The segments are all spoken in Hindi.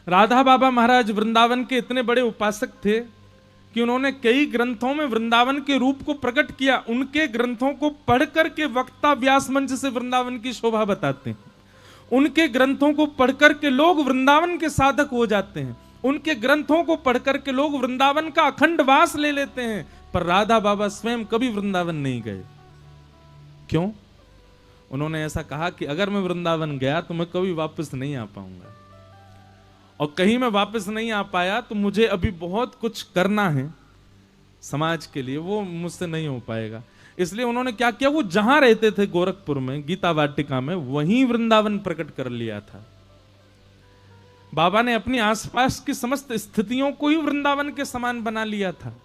राधा बाबा महाराज वृंदावन के इतने बड़े उपासक थे कि उन्होंने कई ग्रंथों में वृंदावन के रूप को प्रकट किया। उनके ग्रंथों को पढ़ करके वक्ता व्यास मंच से वृंदावन की शोभा बताते हैं। उनके ग्रंथों को पढ़कर के लोग वृंदावन के साधक हो जाते हैं। उनके ग्रंथों को पढ़कर के लोग वृंदावन का अखंड वास ले लेते हैं। पर राधा बाबा स्वयं कभी वृंदावन नहीं गए। क्यों? उन्होंने ऐसा कहा कि अगर मैं वृंदावन गया तो मैं कभी वापस नहीं आ पाऊंगा, और कहीं मैं वापस नहीं आ पाया तो मुझे अभी बहुत कुछ करना है समाज के लिए, वो मुझसे नहीं हो पाएगा। इसलिए उन्होंने क्या किया, वो जहां रहते थे गोरखपुर में गीता वाटिका में, वहीं वृंदावन प्रकट कर लिया था। बाबा ने अपनी आसपास की समस्त स्थितियों को ही वृंदावन के समान बना लिया था।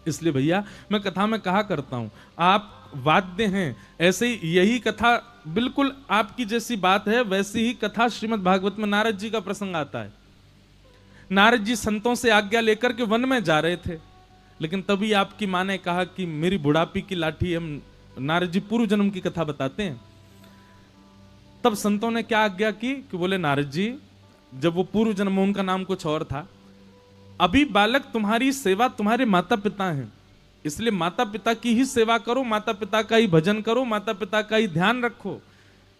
इसलिए भैया मैं कथा में कहा करता हूं, आप वाद्य हैं, ऐसे ही यही कथा बिल्कुल आपकी जैसी बात है, वैसी ही कथा श्रीमद् भागवत में नारद जी का प्रसंग आता है। नारद जी संतों से आज्ञा लेकर के वन में जा रहे थे, लेकिन तभी आपकी मां ने कहा कि मेरी बुढ़ापी की लाठी, हम नारद जी पूर्व जन्म की कथा बताते हैं। तब संतों ने क्या आज्ञा की कि बोले नारद जी, जब वो पूर्व जन्म में उनका नाम कुछ और था, अभी बालक तुम्हारी सेवा तुम्हारे माता पिता हैं, इसलिए माता पिता की ही सेवा करो, माता पिता का ही भजन करो, माता पिता का ही ध्यान रखो।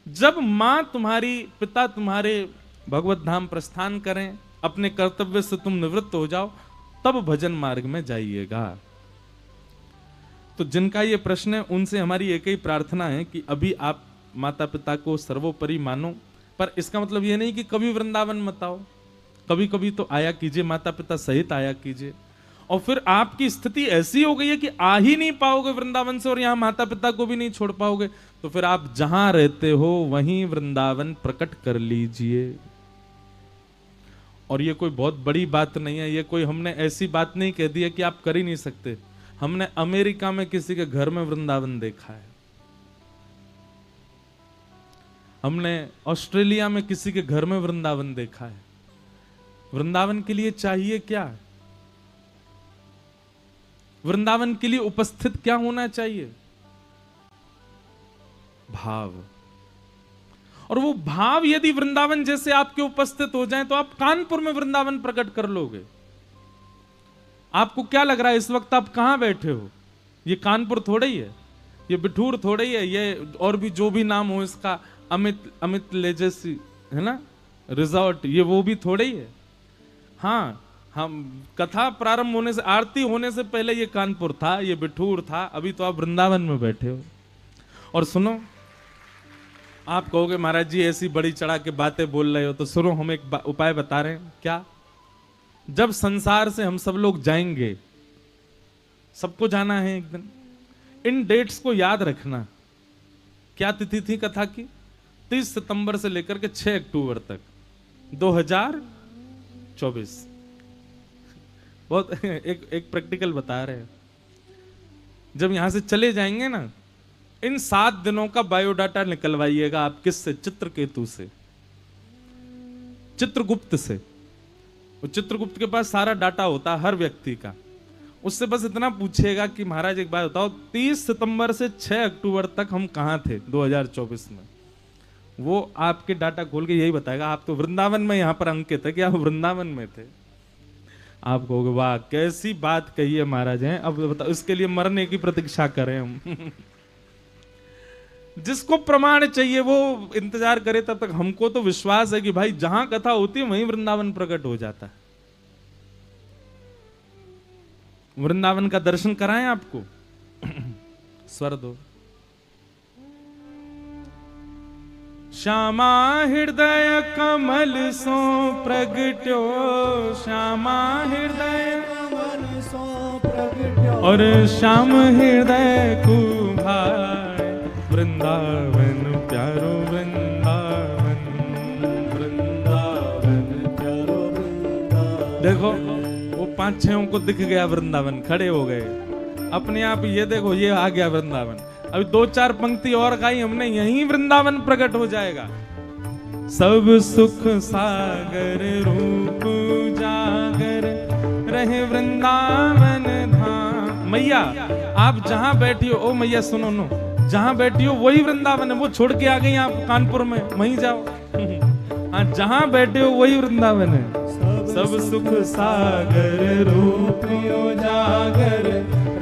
जब मां तुम्हारी, पिता तुम्हारे भगवत धाम प्रस्थान करें, अपने कर्तव्य से तुम निवृत्त हो जाओ, तब भजन मार्ग में जाइएगा। तो जिनका ये प्रश्न है उनसे हमारी एक ही प्रार्थना है कि अभी आप माता पिता को सर्वोपरि मानो, पर इसका मतलब ये नहीं कि कभी वृंदावन मत आओ, कभी कभी तो आया कीजिए, माता पिता सहित आया कीजिए। और फिर आपकी स्थिति ऐसी हो गई है कि आ ही नहीं पाओगे वृंदावन से और यहां माता पिता को भी नहीं छोड़ पाओगे, तो फिर आप जहां रहते हो वहीं वृंदावन प्रकट कर लीजिए। और ये कोई बहुत बड़ी बात नहीं है, ये कोई हमने ऐसी बात नहीं कह दी है कि आप कर ही नहीं सकते। हमने अमेरिका में किसी के घर में वृंदावन देखा है, हमने ऑस्ट्रेलिया में किसी के घर में वृंदावन देखा है। वृंदावन के लिए चाहिए क्या? वृंदावन के लिए उपस्थित क्या होना चाहिए? भाव। और वो भाव यदि वृंदावन जैसे आपके उपस्थित हो जाए तो आप कानपुर में वृंदावन प्रकट कर लोगे। आपको क्या लग रहा है इस वक्त आप कहां बैठे हो? ये कानपुर थोड़ा ही है, ये बिठूर थोड़ा ही है, ये और भी जो भी नाम हो इसका, अमित लेजेसी है ना, रिजॉर्ट, ये वो भी थोड़ा ही है। हाँ, हम कथा प्रारंभ होने से, आरती होने से पहले ये कानपुर था, ये बिठूर था, अभी तो आप वृंदावन में बैठे हो। और सुनो, आप कहोगे महाराज जी ऐसी बड़ी चढ़ा के बातें बोल रहे हो, तो सुनो हम एक उपाय बता रहे हैं। क्या? जब संसार से हम सब लोग जाएंगे, सबको जाना है एक दिन, इन डेट्स को याद रखना। क्या तिथि थी कथा की? 30 सितंबर से लेकर के 6 अक्टूबर तक 2024। बहुत एक प्रैक्टिकल बता रहे हैं। जब यहां से चले जाएंगे ना, इन 7 दिनों का बायोडाटा निकलवाइएगा आप किससे? चित्रकेतु से, चित्रगुप्त से। वो चित्रगुप्त के पास सारा डाटा होता है हर व्यक्ति का। उससे बस इतना पूछिएगा कि महाराज एक बात बताओ, 30 सितंबर से 6 अक्टूबर तक हम कहां थे 2024 में? वो आपके डाटा खोल के यही बताएगा। आप तो वृंदावन में यहां पर अंकित है कि आप वृंदावन में थे। आप कहोगे वाह कैसी बात कही है महाराज हैं, अब बताओ इसके लिए मरने की प्रतीक्षा करें हम। जिसको प्रमाण चाहिए वो इंतजार करे, तब तक हमको तो विश्वास है कि भाई जहां कथा होती है वहीं वृंदावन प्रकट हो जाता है। वृंदावन का दर्शन कराएं आपको। स्वर दो। श्यामा हृदय कमल सो प्रगट्यो, श्यामा हृदय कमल सो प्रगट्यो, और श्याम हृदय कुभार, वृंदावन प्यारो वृंदावन, वृंदावन प्यारो वृंदावन। देखो वो 5-6 को दिख गया वृंदावन, खड़े हो गए अपने आप। ये देखो ये आ गया वृंदावन। अभी 2-4 पंक्ति और गाई हमने, यहीं वृंदावन प्रकट हो जाएगा। सब सुख सागर रूप जागर, रहे वृंदावन धाम। मैया आप जहां बैठी हो, ओ मैया सुनो नो, जहां बैठी हो वही वृंदावन है। वो छोड़ के आ गई आप कानपुर में, वहीं जाओ। हाँ, जहां बैठे हो वही वृंदावन है। सब सुख सागर रूप उजागर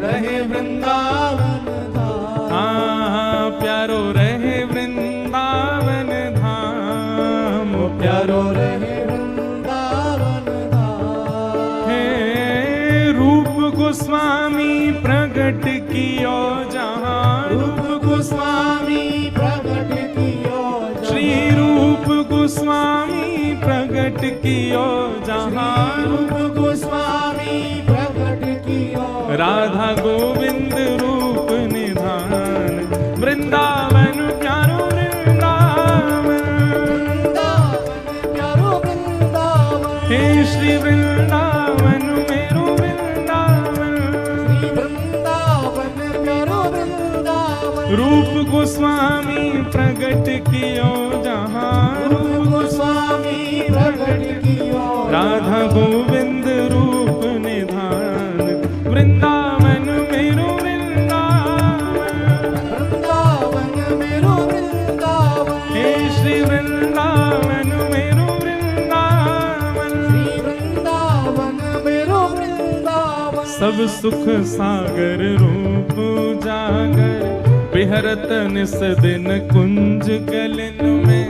रहे वृंदावन धाम। हाँ, प्यारो रहे वृंदावन धाम, प्यारो रहे वृंदावन धाम। हे रूप गोस्वामी प्रगट कियो जहाँ, रूप गोस्वामी प्रगट कियो, श्री रूप गोस्वामी प्रगट कियो जहाँ, रूप गोस्वामी प्रगट कियो, राधा गोविंद रूप निधान, वृंदावन प्यारो वृंदावन, प्यारो वृंदावन। हे श्री वृंदावन मेरो वृंदावन, श्री वृंदावन प्यारो वृंदावन। रूप गोस्वामी प्रगट कियो जहाँ, रूप गोस्वामी प्रगट कियो, राधा गोविंद रूप निधान, वृंदावन मेरो वृंदावन, वृंदावन मेरो वृंदावन। हे श्री वृंदावन मेरो वृंदावन, श्री वृंदावन मेरो वृंदावन। सब सुख सागर रूप जागर बिहरत निस दिन कुंज गलन में,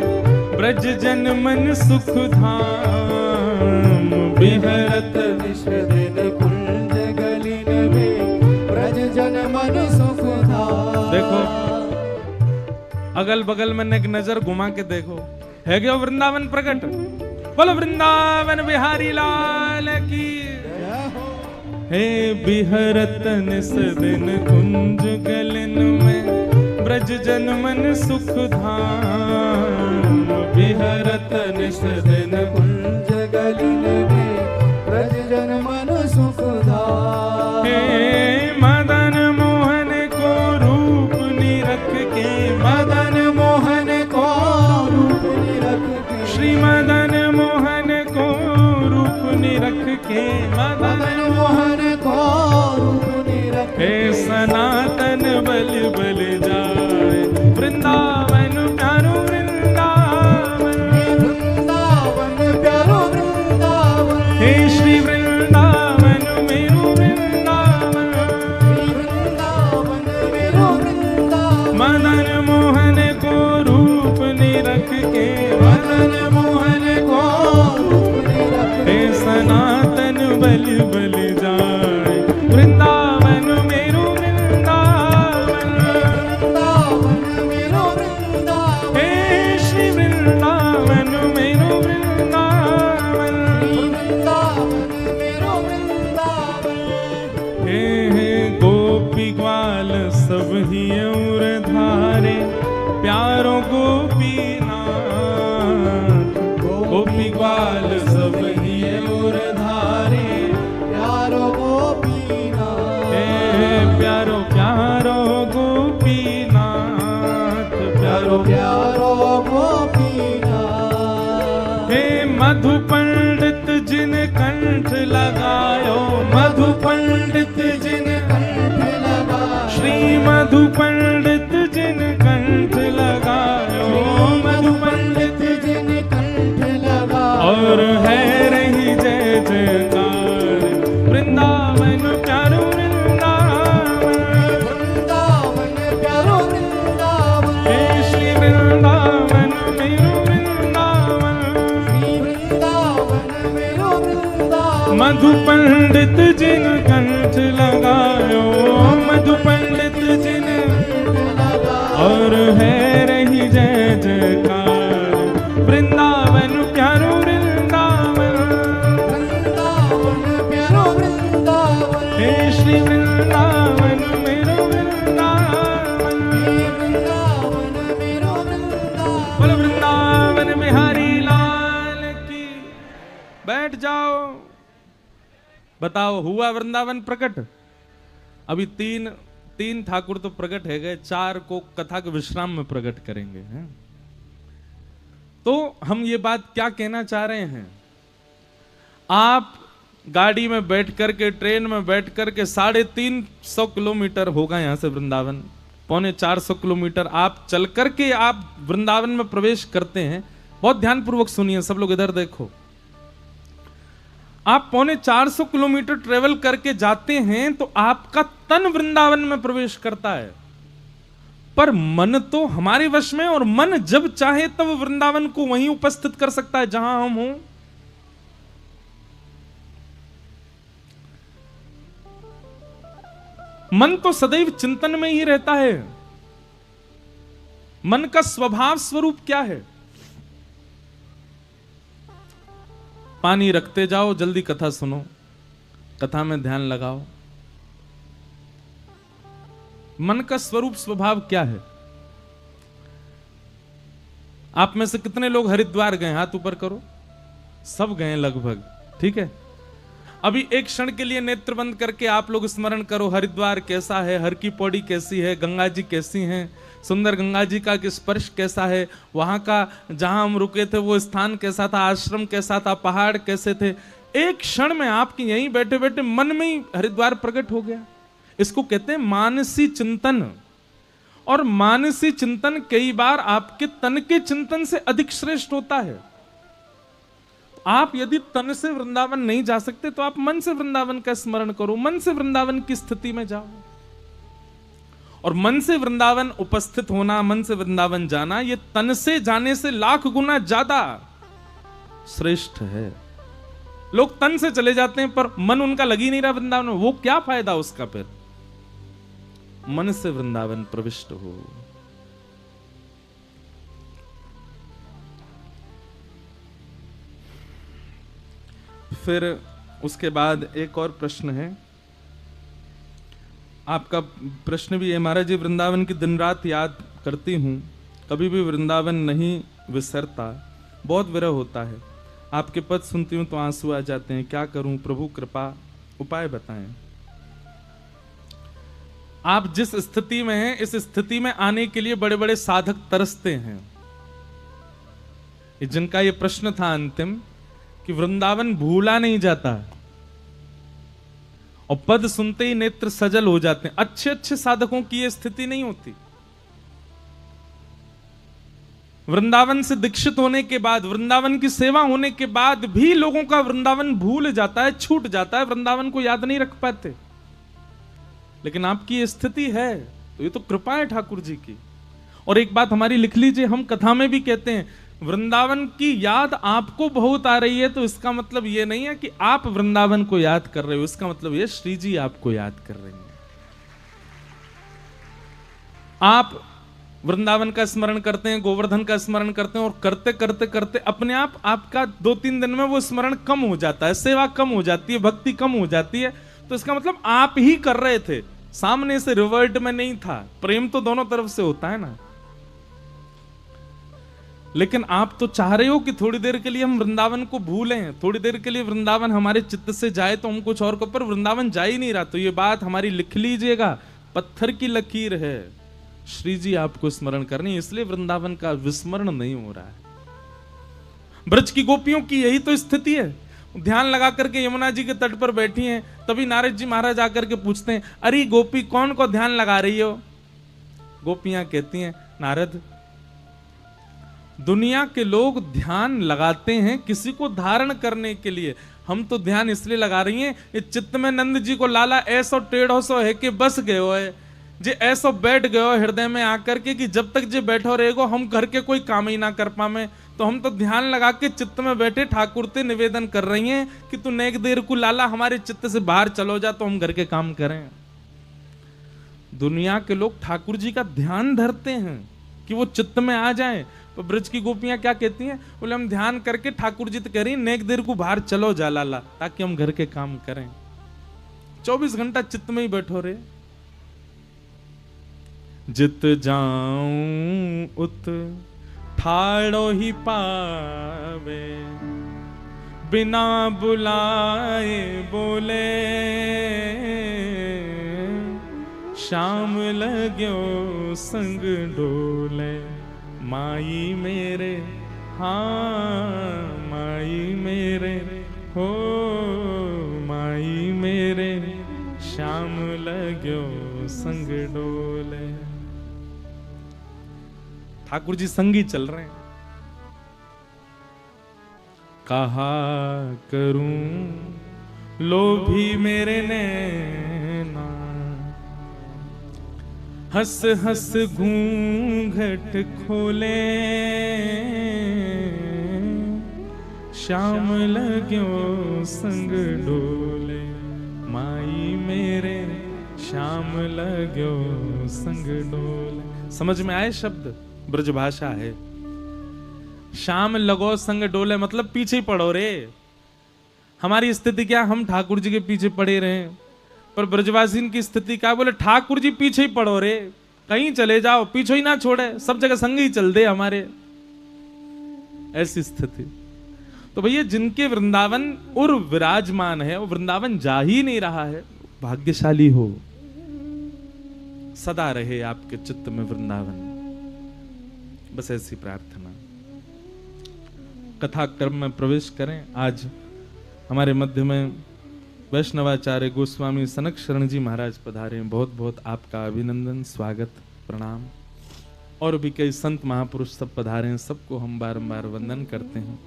ब्रज जन मन सुख धाम, बिहरत निस दिन कुंज गलन में, ब्रज जन मन सुख धाम। देखो अगल बगल में एक नजर घुमा के देखो, है क्या वृंदावन प्रकट? बोलो वृंदावन बिहारी लाल की। हे बिहरत निस दिन कुंज गलन में, ब्रज जन मन सुख धाम, बिहरत निस दिन कुंज गलन में, ब्रज जन मन सुख धाम। हे मदन मोहन को रूप निरख के, मदन मोहन को रूप निरख के, श्री मदन मोहन को रूप निरख के, मदन मोहन को रूप निरख के, सनातन बल बल जाए, वृंदावन प्यारो वृंदावन, वृंदावन प्यारो वृंदावन। हे श्री वृंदावन मेरो वृंदावन, श्री वृंदावन मेरो वृंदावन। मदन मोहन को रूप निरख के, मदन मोहन को रूप निरख के, सनातन बल बल जाए, वृंदावन मेरो वृंदावन, वृंदावन मेरो वृंदावन। हे श्री वृंदावन मेरो वृंदावन, वृंदावन मेरो वृंदावन। हे गोपी ग्वाल सब ही और धारे, प्यारो गोपीनाथ, गोपी ग्वाल सब ही और धारे, प्यारो गोपीनाथ। हे प्यारो प्यारो गोपीनाथ, प्यारो प्यारो गोपीनाथ। हे मधु पंडित जिन कंठ लगायो, मधु पंडित जिन कंठ लगायो, श्री मधु पंडित जिन कंठ लगायो, मधु पंडित जिन कंठ लगायो। और है रही जय जयकार, वृंदावन प्यारो वृंदावन, वृंदावन प्यारो वृंदावन। हे श्री वृंदावन मेरो वृंदावन, श्री वृंदावन मेरो वृंदावन। मधु पंडित जिन कंठ लगायो, मधु पंडित जिन और है रही जय जयकार, वृंदावन प्यारो वृंदावन, वृंदावन प्यारो वृंदावन। हे श्री वृंदावन मेरो वृंदावन, वृंदावन मेरो वृंदावन। बोलो वृंदावन बिहारी लाल की। बैठ जाओ, बताओ हुआ वृंदावन प्रकट? अभी तीन ठाकुर तो प्रकट है गए, 4 को कथा के विश्राम में प्रकट करेंगे हैं? तो हम ये बात क्या कहना चाह रहे हैं? आप गाड़ी में बैठ करके, ट्रेन में बैठ करके 350 किलोमीटर होगा यहां से वृंदावन, 350 किलोमीटर आप चल करके आप वृंदावन में प्रवेश करते हैं, बहुत ध्यानपूर्वक सुनिए सब लोग, इधर देखो। आप 450 किलोमीटर ट्रेवल करके जाते हैं तो आपका तन वृंदावन में प्रवेश करता है, पर मन तो हमारे वश में, और मन जब चाहे तब वृंदावन को वहीं उपस्थित कर सकता है जहां हम हों। मन तो सदैव चिंतन में ही रहता है। मन का स्वभाव स्वरूप क्या है? पानी रखते जाओ, जल्दी कथा सुनो, कथा में ध्यान लगाओ। मन का स्वरूप स्वभाव क्या है? आप में से कितने लोग हरिद्वार गए? हाथ ऊपर करो। सब गए लगभग, ठीक है। अभी एक क्षण के लिए नेत्र बंद करके आप लोग स्मरण करो, हरिद्वार कैसा है, हर की पौड़ी कैसी है, गंगा जी कैसी हैं, सुंदर गंगा जी का स्पर्श कैसा है, वहां का जहां हम रुके थे वो स्थान कैसा था, आश्रम कैसा था, पहाड़ कैसे थे। एक क्षण में आपके यहीं बैठे बैठे मन में ही हरिद्वार प्रकट हो गया। इसको कहते हैं मानसी चिंतन। और मानसी चिंतन कई बार आपके तन के चिंतन से अधिक श्रेष्ठ होता है। आप यदि तन से वृंदावन नहीं जा सकते तो आप मन से वृंदावन का स्मरण करो, मन से वृंदावन की स्थिति में जाओ। और मन से वृंदावन उपस्थित होना, मन से वृंदावन जाना, यह तन से जाने से लाख गुना ज्यादा श्रेष्ठ है। लोग तन से चले जाते हैं पर मन उनका लग ही नहीं रहा वृंदावन में, वो क्या फायदा उसका? फिर मन से वृंदावन प्रविष्ट हो। फिर उसके बाद एक और प्रश्न है। आपका प्रश्न भी है, महाराज जी वृंदावन की दिन रात याद करती हूँ, कभी भी वृंदावन नहीं विसरता, बहुत विरह होता है। आपके पद सुनती हूँ तो आंसू आ जाते हैं, क्या करूं प्रभु कृपा उपाय बताएं। आप जिस स्थिति में हैं, इस स्थिति में आने के लिए बड़े बड़े साधक तरसते हैं। जिनका ये प्रश्न था अंतिम कि वृंदावन भूला नहीं जाता, और पद सुनते ही नेत्र सजल हो जाते हैं, अच्छे अच्छे साधकों की यह स्थिति नहीं होती। वृंदावन से दीक्षित होने के बाद, वृंदावन की सेवा होने के बाद भी लोगों का वृंदावन भूल जाता है, छूट जाता है, वृंदावन को याद नहीं रख पाते। लेकिन आपकी स्थिति है तो ये तो कृपा है ठाकुर जी की। और एक बात हमारी लिख लीजिए, हम कथा में भी कहते हैं वृंदावन की याद आपको बहुत आ रही है, तो इसका मतलब यह नहीं है कि आप वृंदावन को याद कर रहे हो, इसका मतलब यह श्री जी आपको याद कर रहे हैं। आप वृंदावन का स्मरण करते हैं, गोवर्धन का स्मरण करते हैं, और करते करते करते अपने आप आपका 2-3 दिन में वो स्मरण कम हो जाता है, सेवा कम हो जाती है, भक्ति कम हो जाती है। तो इसका मतलब आप ही कर रहे थे, सामने से रिवर्ट में नहीं था। प्रेम तो दोनों तरफ से होता है ना। लेकिन आप तो चाह रहे हो कि थोड़ी देर के लिए हम वृंदावन को भूलें, थोड़ी देर के लिए वृंदावन हमारे चित्त से जाए तो हम कुछ और को, पर वृंदावन जा ही नहीं रहा। तो ये बात हमारी लिख लीजिएगा, पत्थर की लकीर है, श्री जी आपको स्मरण करनी, इसलिए वृंदावन का विस्मरण नहीं हो रहा है। ब्रज की गोपियों की यही तो स्थिति है। ध्यान लगा करके यमुना जी के तट पर बैठी हैं, तभी नारद जी महाराज आकर के पूछते हैं, अरे गोपी कौन को ध्यान लगा रही हो? गोपियां कहती हैं, नारद दुनिया के लोग ध्यान लगाते हैं किसी को धारण करने के लिए, हम तो ध्यान इसलिए लगा रही हैं, ये चित्त में नंद जी को लाला ऐसो टेढ़ो सो है कि बस गए हो है, जे ऐसो बैठ गए हो हृदय में आकर के कि जब तक जे बैठो रहेगो हम घर के कोई काम ही ना कर पावे। तो हम तो ध्यान लगा के चित्त में बैठे ठाकुर ते निवेदन कर रही हैं कि तू नेक देर को लाला हमारे चित्त से बाहर चलो जा तो हम घर के काम करें। दुनिया के लोग ठाकुर जी का ध्यान धरते हैं कि वो चित्त में आ जाए। तो ब्रज की गोपियां क्या कहती हैं? बोले हम ध्यान करके ठाकुर जी तो कह रही नेक देर को बाहर चलो जा लाला, ताकि हम घर के काम करें। 24 घंटा चित्त में ही बैठो रे। जित जाऊं उत ठाड़ो ही पावे, बिना बुलाए बोले शाम लग्यो संग डोले। माई मेरे हाँ माई मेरे हो माई मेरे शाम लग्यो संग डोले। ठाकुर जी संगी चल रहे हैं। कहा करूं लोभी मेरे नैना, हंस हंस घूंघट खोले, श्याम लग्यो संग डोले, माई मेरे श्याम लग्यो संग डोले। समझ में आए शब्द? ब्रजभाषा है। श्याम लगो संग डोले मतलब पीछे ही पड़ो रे। हमारी स्थिति क्या, हम ठाकुर जी के पीछे पड़े रहे, पर ब्रजवासी की स्थिति क्या, बोले ठाकुर जी पीछे ही पड़ो रे, कहीं चले जाओ पीछे ही ना छोड़े, सब जगह संग ही चल दे हमारे, ऐसी स्थिति। तो भैया जिनके वृंदावन और विराजमान है, वो वृंदावन जा ही नहीं रहा है, भाग्यशाली हो। सदा रहे आपके चित्त में वृंदावन, बस ऐसी प्रार्थना। कथा क्रम में प्रवेश करें। आज हमारे मध्य में वैष्णवाचार्य गोस्वामी सनक शरण जी महाराज पधारे। बहुत बहुत आपका अभिनंदन, स्वागत, प्रणाम। और भी कई संत महापुरुष सब पधारे हैं, सबको हम बारंबार वंदन करते हैं।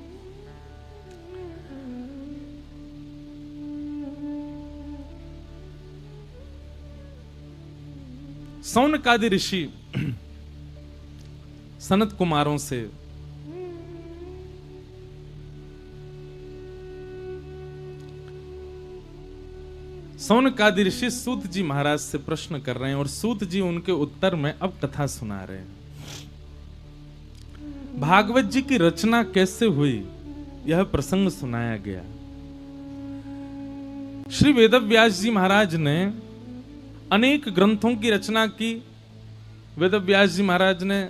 सौनकादि ऋषि सनत कुमारों से सौनकादि ऋषि सूत जी महाराज से प्रश्न कर रहे हैं और सूत जी उनके उत्तर में अब कथा सुना रहे हैं। भागवत जी की रचना कैसे हुई, यह प्रसंग सुनाया गया। श्री वेदव्यास जी महाराज ने अनेक ग्रंथों की रचना की। वेदव्यास जी महाराज ने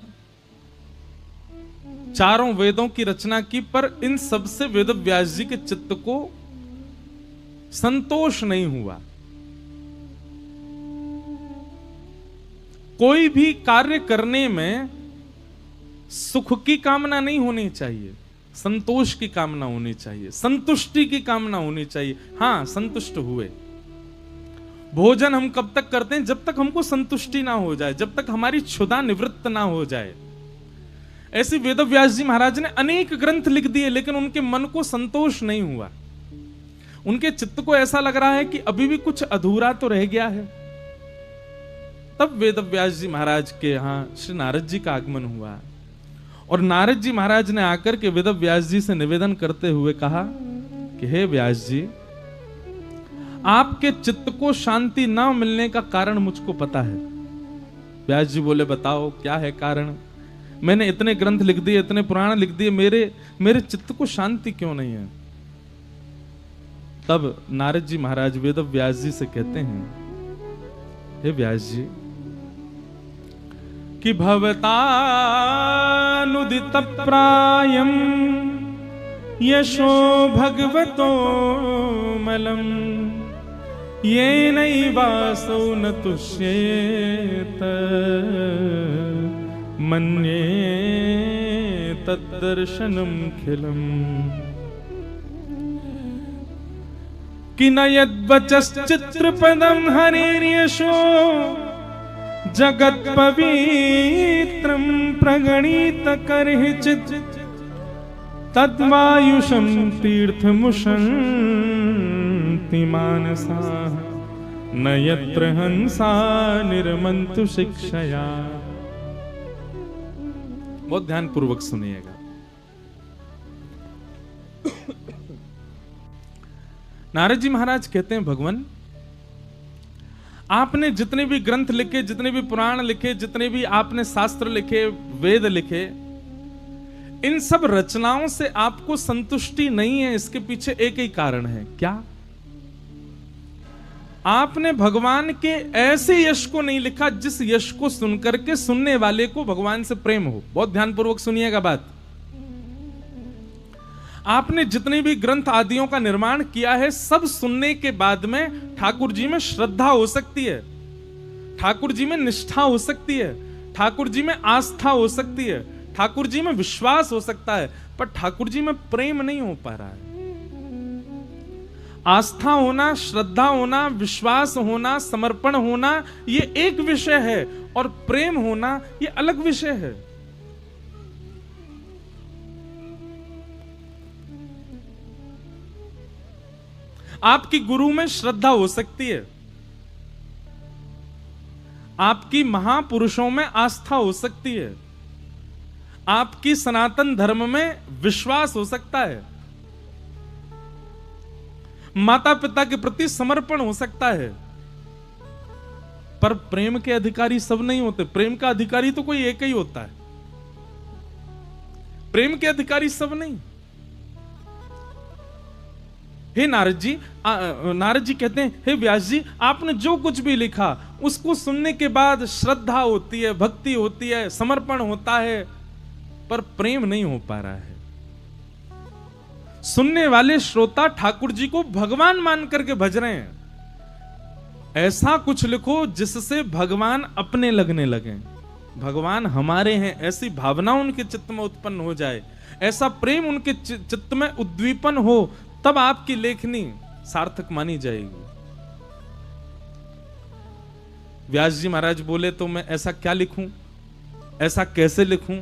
चारों वेदों की रचना की, पर इन सबसे वेदव्यास जी के चित्त को संतोष नहीं हुआ। कोई भी कार्य करने में सुख की कामना नहीं होनी चाहिए, संतोष की कामना होनी चाहिए, संतुष्टि की कामना होनी चाहिए। हां, संतुष्ट हुए। भोजन हम कब तक करते हैं? जब तक हमको संतुष्टि ना हो जाए, जब तक हमारी क्षुधा निवृत्त ना हो जाए। ऐसे वेदव्यास जी महाराज ने अनेक ग्रंथ लिख दिए, लेकिन उनके मन को संतोष नहीं हुआ। उनके चित्त को ऐसा लग रहा है कि अभी भी कुछ अधूरा तो रह गया है। तब वेदव्यास जी महाराज के यहां श्री नारद जी का आगमन हुआ और नारद जी महाराज ने आकर के वेदव्यास जी से निवेदन करते हुए कहा कि हे व्यास जी, आपके चित्त को शांति ना मिलने का कारण मुझको पता है। व्यास जी बोले, बताओ क्या है कारण? मैंने इतने ग्रंथ लिख दिए, इतने पुराण लिख दिए, मेरे चित्त को शांति क्यों नहीं है? तब नारद जी महाराज वेदव्यास जी से कहते हैं, हे व्यास जी, कि भवतानुदित प्रायम यशो भगवतो मलम ये नैवासो न तुष्येत मन्ये तद्दर्शनम खिलम कि न यद्वचश्चित्रपदं हरिर्यशो जगत् पवित्रं प्रगणित करहिचित् तद्वायुषं तीर्थमुशन्ति मानसाः न यत्र हंसा निर्मन्तु शिक्षया। बहुत ध्यान पूर्वक सुनिएगा। नारद जी महाराज कहते हैं, भगवान, आपने जितने भी ग्रंथ लिखे, जितने भी पुराण लिखे, जितने भी आपने शास्त्र लिखे, वेद लिखे, इन सब रचनाओं से आपको संतुष्टि नहीं है। इसके पीछे एक ही कारण है। क्या? आपने भगवान के ऐसे यश को नहीं लिखा जिस यश को सुनकर के सुनने वाले को भगवान से प्रेम हो। बहुत ध्यानपूर्वक सुनिएगा बात। आपने जितने भी ग्रंथ आदियों का निर्माण किया है, सब सुनने के बाद में ठाकुर जी में श्रद्धा हो सकती है, ठाकुर जी में निष्ठा हो सकती है, ठाकुर जी में आस्था हो सकती है, ठाकुर जी में विश्वास हो सकता है, पर ठाकुर जी में प्रेम नहीं हो पा रहा है। आस्था होना, श्रद्धा होना, विश्वास होना, समर्पण होना, ये एक विषय है, और प्रेम होना ये अलग विषय है। आपकी गुरु में श्रद्धा हो सकती है, आपकी महापुरुषों में आस्था हो सकती है, आपकी सनातन धर्म में विश्वास हो सकता है, माता पिता के प्रति समर्पण हो सकता है, पर प्रेम के अधिकारी सब नहीं होते। प्रेम का अधिकारी तो कोई एक ही होता है, प्रेम के अधिकारी सब नहीं। हे नारद जी, नारद जी कहते हैं, हे व्यास जी, आपने जो कुछ भी लिखा उसको सुनने के बाद श्रद्धा होती है, भक्ति होती है, समर्पण होता है, पर प्रेम नहीं हो पा रहा है। सुनने वाले श्रोता ठाकुर जी को भगवान मान करके भज रहे हैं। ऐसा कुछ लिखो जिससे भगवान अपने लगने लगे, भगवान हमारे हैं, ऐसी भावना उनके चित्त में उत्पन्न हो जाए, ऐसा प्रेम उनके चित्त में उद्दीपन हो, तब आपकी लेखनी सार्थक मानी जाएगी। व्यास जी महाराज बोले, तो मैं ऐसा क्या लिखूं, ऐसा कैसे लिखूं?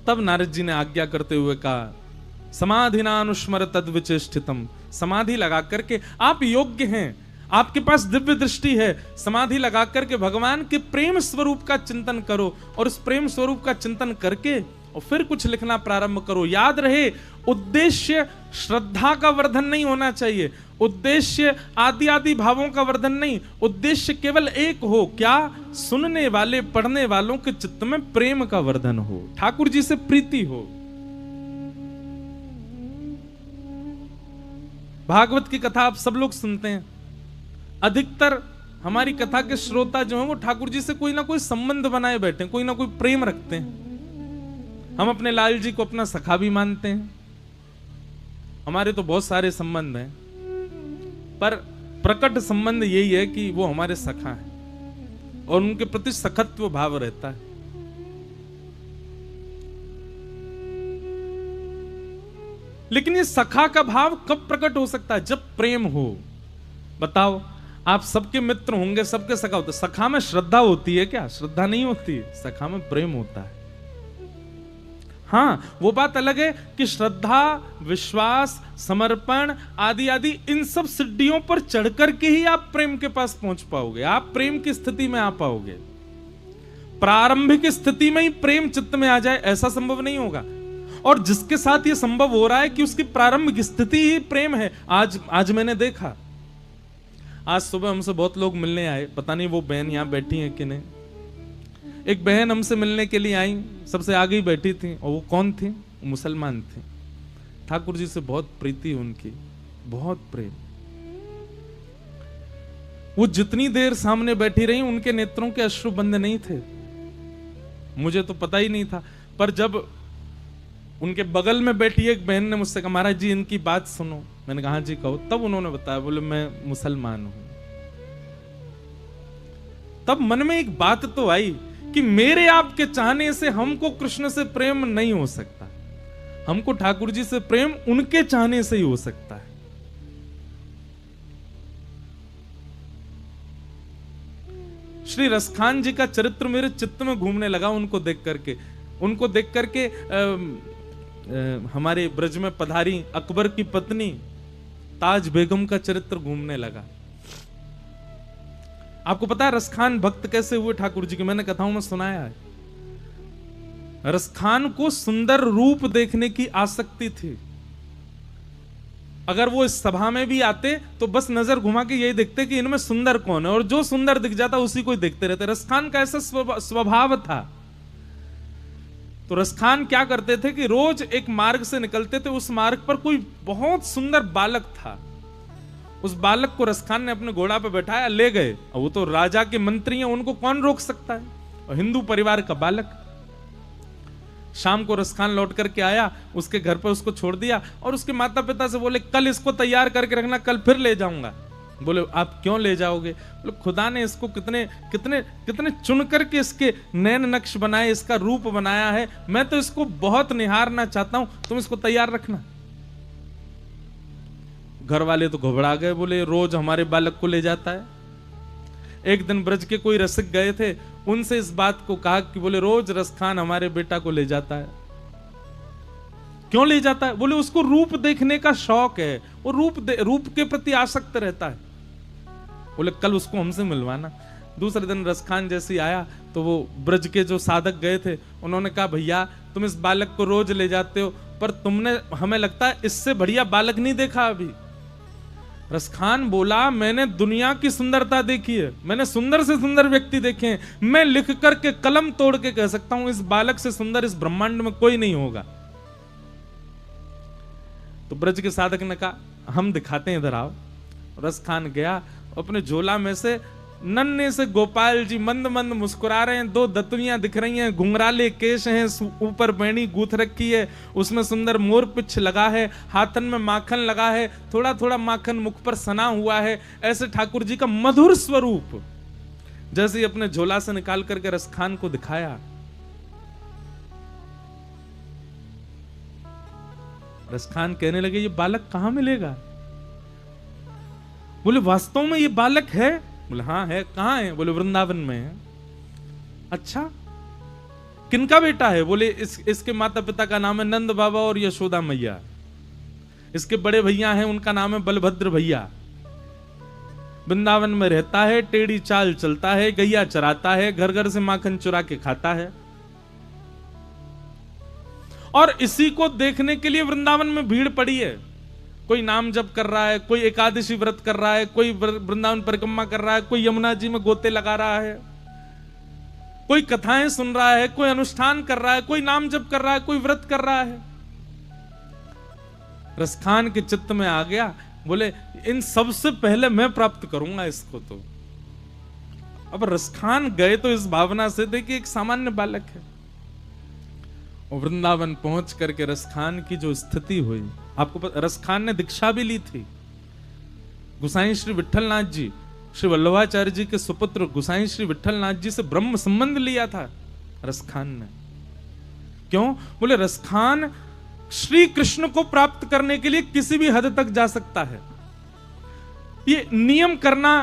तब नारद जी ने आज्ञा करते हुए कहा, समाधिनानुस्मर तद्विचेष्टितम, समाधि लगा करके आप योग्य हैं, आपके पास दिव्य दृष्टि है, समाधि लगा करके भगवान के प्रेम स्वरूप का चिंतन करो, और उस प्रेम स्वरूप का चिंतन करके और फिर कुछ लिखना प्रारंभ करो। याद रहे, उद्देश्य श्रद्धा का वर्धन नहीं होना चाहिए, उद्देश्य आदि आदि भावों का वर्धन नहीं, उद्देश्य केवल एक हो, क्या? सुनने वाले पढ़ने वालों के चित्त में प्रेम का वर्धन हो, ठाकुर जी से प्रीति हो। भागवत की कथा आप सब लोग सुनते हैं, अधिकतर हमारी कथा के श्रोता जो हैं वो ठाकुर जी से कोई ना कोई संबंध बनाए बैठे हैं, कोई ना कोई प्रेम रखते हैं। हम अपने लाल जी को अपना सखा भी मानते हैं, हमारे तो बहुत सारे संबंध हैं, पर प्रकट संबंध यही है कि वो हमारे सखा हैं और उनके प्रति सखत्व भाव रहता है। लेकिन ये सखा का भाव कब प्रकट हो सकता है? जब प्रेम हो। बताओ, आप सबके मित्र होंगे, सबके सखा होते, सखा में श्रद्धा होती है क्या? श्रद्धा नहीं होती, सखा में प्रेम होता है। हाँ, वो बात अलग है कि श्रद्धा, विश्वास, समर्पण आदि आदि इन सब सिद्धियों पर चढ़कर के ही आप प्रेम के पास पहुंच पाओगे, आप प्रेम की स्थिति में आ पाओगे। प्रारंभिक स्थिति में ही प्रेम चित्त में आ जाए, ऐसा संभव नहीं होगा। और जिसके साथ ये संभव हो रहा है कि उसकी प्रारंभिक स्थिति ही प्रेम है। आज मैंने देखा, आज सुबह हमसे बहुत लोग मिलने आए, पता नहीं वो बहन यहां बैठी है कि नहीं। एक बहन हमसे मिलने के लिए आई, सबसे आगे ही बैठी थी, और वो कौन थी? वो मुसलमान थी। ठाकुर जी से बहुत प्रीति उनकी, बहुत प्रेम। वो जितनी देर सामने बैठी रही, उनके नेत्रों के अश्रु बंद नहीं थे। मुझे तो पता ही नहीं था, पर जब उनके बगल में बैठी एक बहन ने मुझसे कहा, महाराज जी इनकी बात सुनो। मैंने कहा, हाँ जी कहो। तब उन्होंने बताया, बोले मैं मुसलमान हूं। तब मन में एक बात तो आई कि मेरे आपके चाहने से हमको कृष्ण से प्रेम नहीं हो सकता, हमको ठाकुर जी से प्रेम उनके चाहने से ही हो सकता है। श्री रसखान जी का चरित्र मेरे चित्त में घूमने लगा, उनको देख करके हमारे ब्रज में पधारी अकबर की पत्नी ताज बेगम का चरित्र घूमने लगा। आपको पता है रसखान भक्त कैसे हुए ठाकुर जी के? मैंने कथाओं में सुनाया है। रसखान को सुंदर रूप देखने की आसक्ति थी। अगर वो इस सभा में भी आते तो बस नजर घुमा के यही देखते कि इनमें सुंदर कौन है, और जो सुंदर दिख जाता उसी को ही देखते रहते। रसखान का ऐसा स्वभाव था। तो रसखान क्या करते थे कि रोज एक मार्ग से निकलते थे, उस मार्ग पर कोई बहुत सुंदर बालक था। उस बालक को रसखान ने अपने घोड़ा पे बैठाया, ले गए। और वो तो राजा के मंत्री हैं, उनको कौन रोक सकता है? और हिंदू परिवार का बालक। शाम को रसखान लौट करके आया, उसके घर पर उसको छोड़ दिया, और उसके माता पिता से बोले, कल इसको तैयार करके रखना, कल फिर ले जाऊंगा। बोले, आप क्यों ले जाओगे? बोले, खुदा ने इसको कितने कितने कितने चुन करके इसके नैन नक्श बनाए, इसका रूप बनाया है, मैं तो इसको बहुत निहारना चाहता हूं, तुम इसको तैयार रखना। घर वाले तो घबरा गए, बोले रोज हमारे बालक को ले जाता है। एक दिन ब्रज के कोई रसिक गए थे, उनसे इस बात को कहा कि बोले रोज रसखान हमारे बेटा को ले जाता है। क्यों ले जाता है? बोले उसको रूप देखने का शौक है, वो रूप के प्रति आसक्त रहता है। बोले कल उसको हमसे मिलवाना। दूसरे दिन रसखान जैसे आया तो वो ब्रज के जो साधक गए थे उन्होंने कहा भैया तुम इस बालक को रोज ले जाते हो, पर तुमने हमें लगता है इससे बढ़िया बालक नहीं देखा अभी। रसखान बोला मैंने दुनिया की सुंदरता देखी है, मैंने सुंदर से सुंदर व्यक्ति देखे हैं, मैं लिख करके कलम तोड़ के कह सकता हूं इस बालक से सुंदर इस ब्रह्मांड में कोई नहीं होगा। तो ब्रज के साधक ने कहा हम दिखाते हैं, इधर आओ। रसखान गया, अपने झोला में से नन्हे से गोपाल जी मंद मंद मुस्कुरा रहे हैं, दो दतुइयां दिख रही हैं, घुंघराले केश हैं, ऊपर बैणी गूंथ रखी है, उसमें सुंदर मोर पिछ लगा है, हाथन में माखन लगा है, थोड़ा थोड़ा माखन मुख पर सना हुआ है। ऐसे ठाकुर जी का मधुर स्वरूप जैसे ही अपने झोला से निकाल करके रसखान को दिखाया, रसखान कहने लगे ये बालक कहां मिलेगा? बोले वास्तव में ये बालक है? बोले हाँ है। कहां है? बोले वृंदावन में है। अच्छा किनका बेटा है? बोले इसके माता पिता का नाम है नंद बाबा और यशोदा मैया। इसके बड़े भैया हैं, उनका नाम है बलभद्र भैया। वृंदावन में रहता है, टेढ़ी चाल चलता है, गैया चराता है, घर घर से माखन चुरा के खाता है। और इसी को देखने के लिए वृंदावन में भीड़ पड़ी है। कोई नाम जप कर रहा है, कोई एकादशी व्रत कर रहा है, कोई वृंदावन परिक्रमा कर रहा है, कोई यमुना जी में गोते लगा रहा है, कोई कथाएं सुन रहा है, कोई अनुष्ठान कर रहा है, कोई नाम जप कर रहा है, कोई व्रत कर रहा है। रसखान के चित्त में आ गया, बोले इन सबसे पहले मैं प्राप्त करूंगा इसको। तो अब रसखान गए तो इस भावना से थे कि एक सामान्य बालक है। और वृंदावन पहुंच करके रसखान की जो स्थिति हुई, आपको रसखान ने दीक्षा भी ली थी। गुसाई श्री विठलनाथ जी, श्री वल्लभाचार्य जी के सुपुत्र गुसाई श्री विठलनाथ जी से ब्रह्म संबंध लिया था रसखान ने। क्यों? बोले रसखान श्री कृष्ण को प्राप्त करने के लिए किसी भी हद तक जा सकता है। ये नियम करना,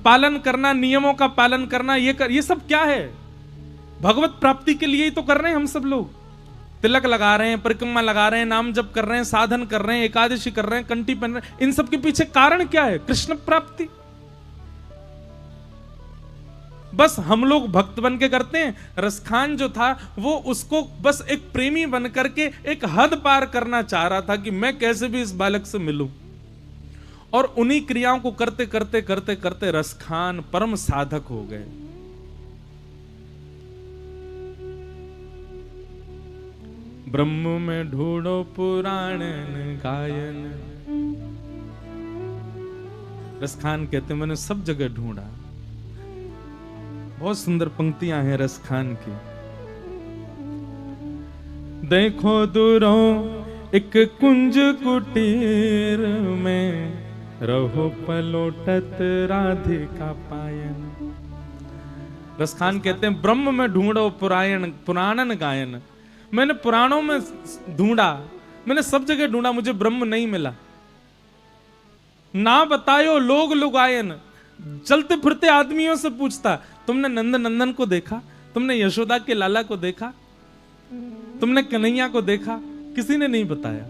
पालन करना, नियमों का पालन करना, ये सब क्या है? भगवत प्राप्ति के लिए ही तो कर रहे हैं हम सब लोग। तिलक लगा रहे हैं, परिक्रमा लगा रहे हैं, नाम जप कर रहे हैं, साधन कर रहे हैं, एकादशी कर रहे हैं, कंठी पहन रहे हैं। इन सब के पीछे कारण क्या है? कृष्ण प्राप्ति। बस हम लोग भक्त बन के करते हैं। रसखान जो था वो उसको बस एक प्रेमी बन करके एक हद पार करना चाह रहा था कि मैं कैसे भी इस बालक से मिलूं। और उन्हीं क्रियाओं को करते करते करते करते रसखान परम साधक हो गए। ब्रह्म में ढूंढो पुराण गायन। रसखान कहते मैंने सब जगह ढूंढा। बहुत सुंदर पंक्तियां हैं रसखान की। देखो दूरों एक कुंज कुटीर में, रहो पलोटत राधिका पायन। रसखान कहते हैं ब्रह्म में ढूंढो पुराणन गायन। मैंने पुराणों में ढूंढा, मैंने सब जगह ढूंढा, मुझे ब्रह्म नहीं मिला। ना बतायो लोग लुगायन। चलते फिरते आदमियों से पूछता, तुमने नंद नंदन को देखा? तुमने यशोदा के लाला को देखा? तुमने कन्हैया को देखा? किसी ने नहीं बताया।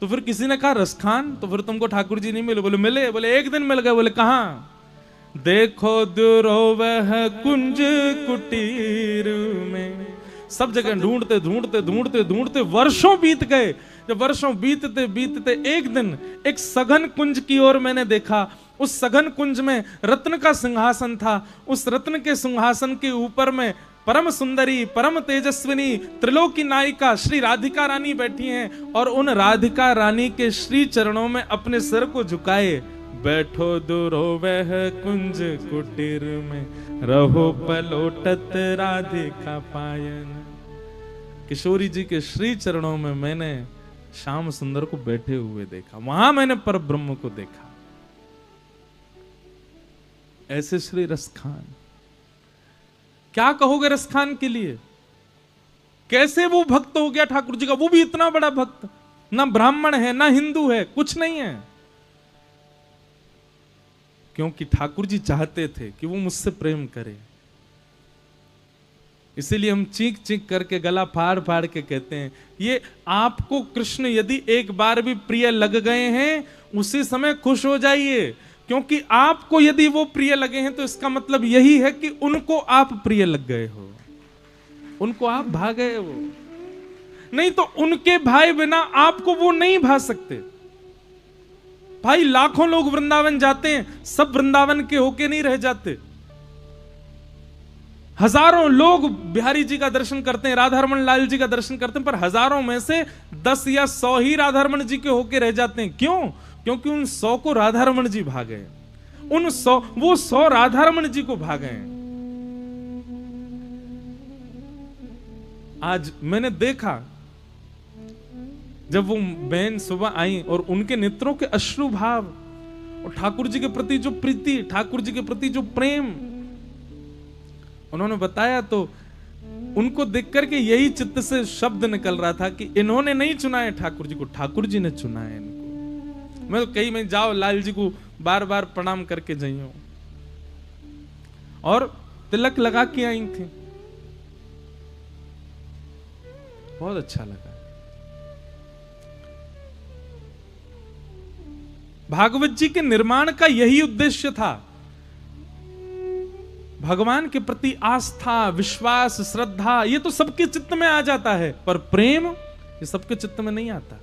तो फिर किसी ने कहा रसखान, तो फिर तुमको ठाकुर जी नहीं मिले? बोले मिले। बोले एक दिन मिल गए। बोले कहां? देखो दूरो वह कुंज कुटीर में। सब जगह ढूंढते ढूंढते ढूंढते ढूंढते वर्षों बीत गए। जब वर्षों बीतते बीतते एक दिन एक सघन कुंज की ओर मैंने देखा। उस सघन कुंज में रत्न का सिंहासन था। उस रत्न के सिंहासन के ऊपर में परम सुंदरी, परम तेजस्विनी, त्रिलोकी नायिका श्री राधिका रानी बैठी हैं। और उन राधिका रानी के श्री चरणों में अपने सिर को झुकाए बैठो दूरो वह कुंज कुटीर में, रहो पलोटत राधिका पायन। किशोरी जी के श्री चरणों में मैंने श्याम सुंदर को बैठे हुए देखा। वहां मैंने पर ब्रह्म को देखा। ऐसे श्री रसखान। क्या कहोगे रसखान के लिए? कैसे वो भक्त हो गया ठाकुर जी का? वो भी इतना बड़ा भक्त, ना ब्राह्मण है ना हिंदू है, कुछ नहीं है। क्योंकि ठाकुर जी चाहते थे कि वो मुझसे प्रेम करे। इसीलिए हम चीख चीख करके गला फाड़ फाड़ के कहते हैं, ये आपको कृष्ण यदि एक बार भी प्रिय लग गए हैं उसी समय खुश हो जाइए, क्योंकि आपको यदि वो प्रिय लगे हैं तो इसका मतलब यही है कि उनको आप प्रिय लग गए हो, उनको आप भा गए हो। नहीं तो उनके भाई बिना आपको वो नहीं भा सकते। भाई लाखों लोग वृंदावन जाते हैं, सब वृंदावन के होके नहीं रह जाते। हजारों लोग बिहारी जी का दर्शन करते हैं, राधारमण लाल जी का दर्शन करते हैं, पर हजारों में से 10 या 100 ही राधारमण जी के होके रह जाते हैं। क्यों? क्योंकि उन 100 को राधारमण जी भा गए, वो 100 राधारमण जी को भा गए। आज मैंने देखा जब वो बहन सुबह आई और उनके नेत्रों के अश्रु भाव और ठाकुर जी के प्रति जो प्रीति, ठाकुर जी के प्रति जो प्रेम उन्होंने बताया, तो उनको देख करके यही चित्त से शब्द निकल रहा था कि इन्होंने नहीं चुना है ठाकुर जी को, ठाकुर जी ने चुना है इनको। मैं तो कहीं में जाओ लाल जी को बार बार प्रणाम करके जाइयो, और तिलक लगा के आई थी, बहुत अच्छा लगा। भागवत जी के निर्माण का यही उद्देश्य था, भगवान के प्रति आस्था, विश्वास, श्रद्धा, ये तो सबके चित्त में आ जाता है, पर प्रेम ये सबके चित्त में नहीं आता।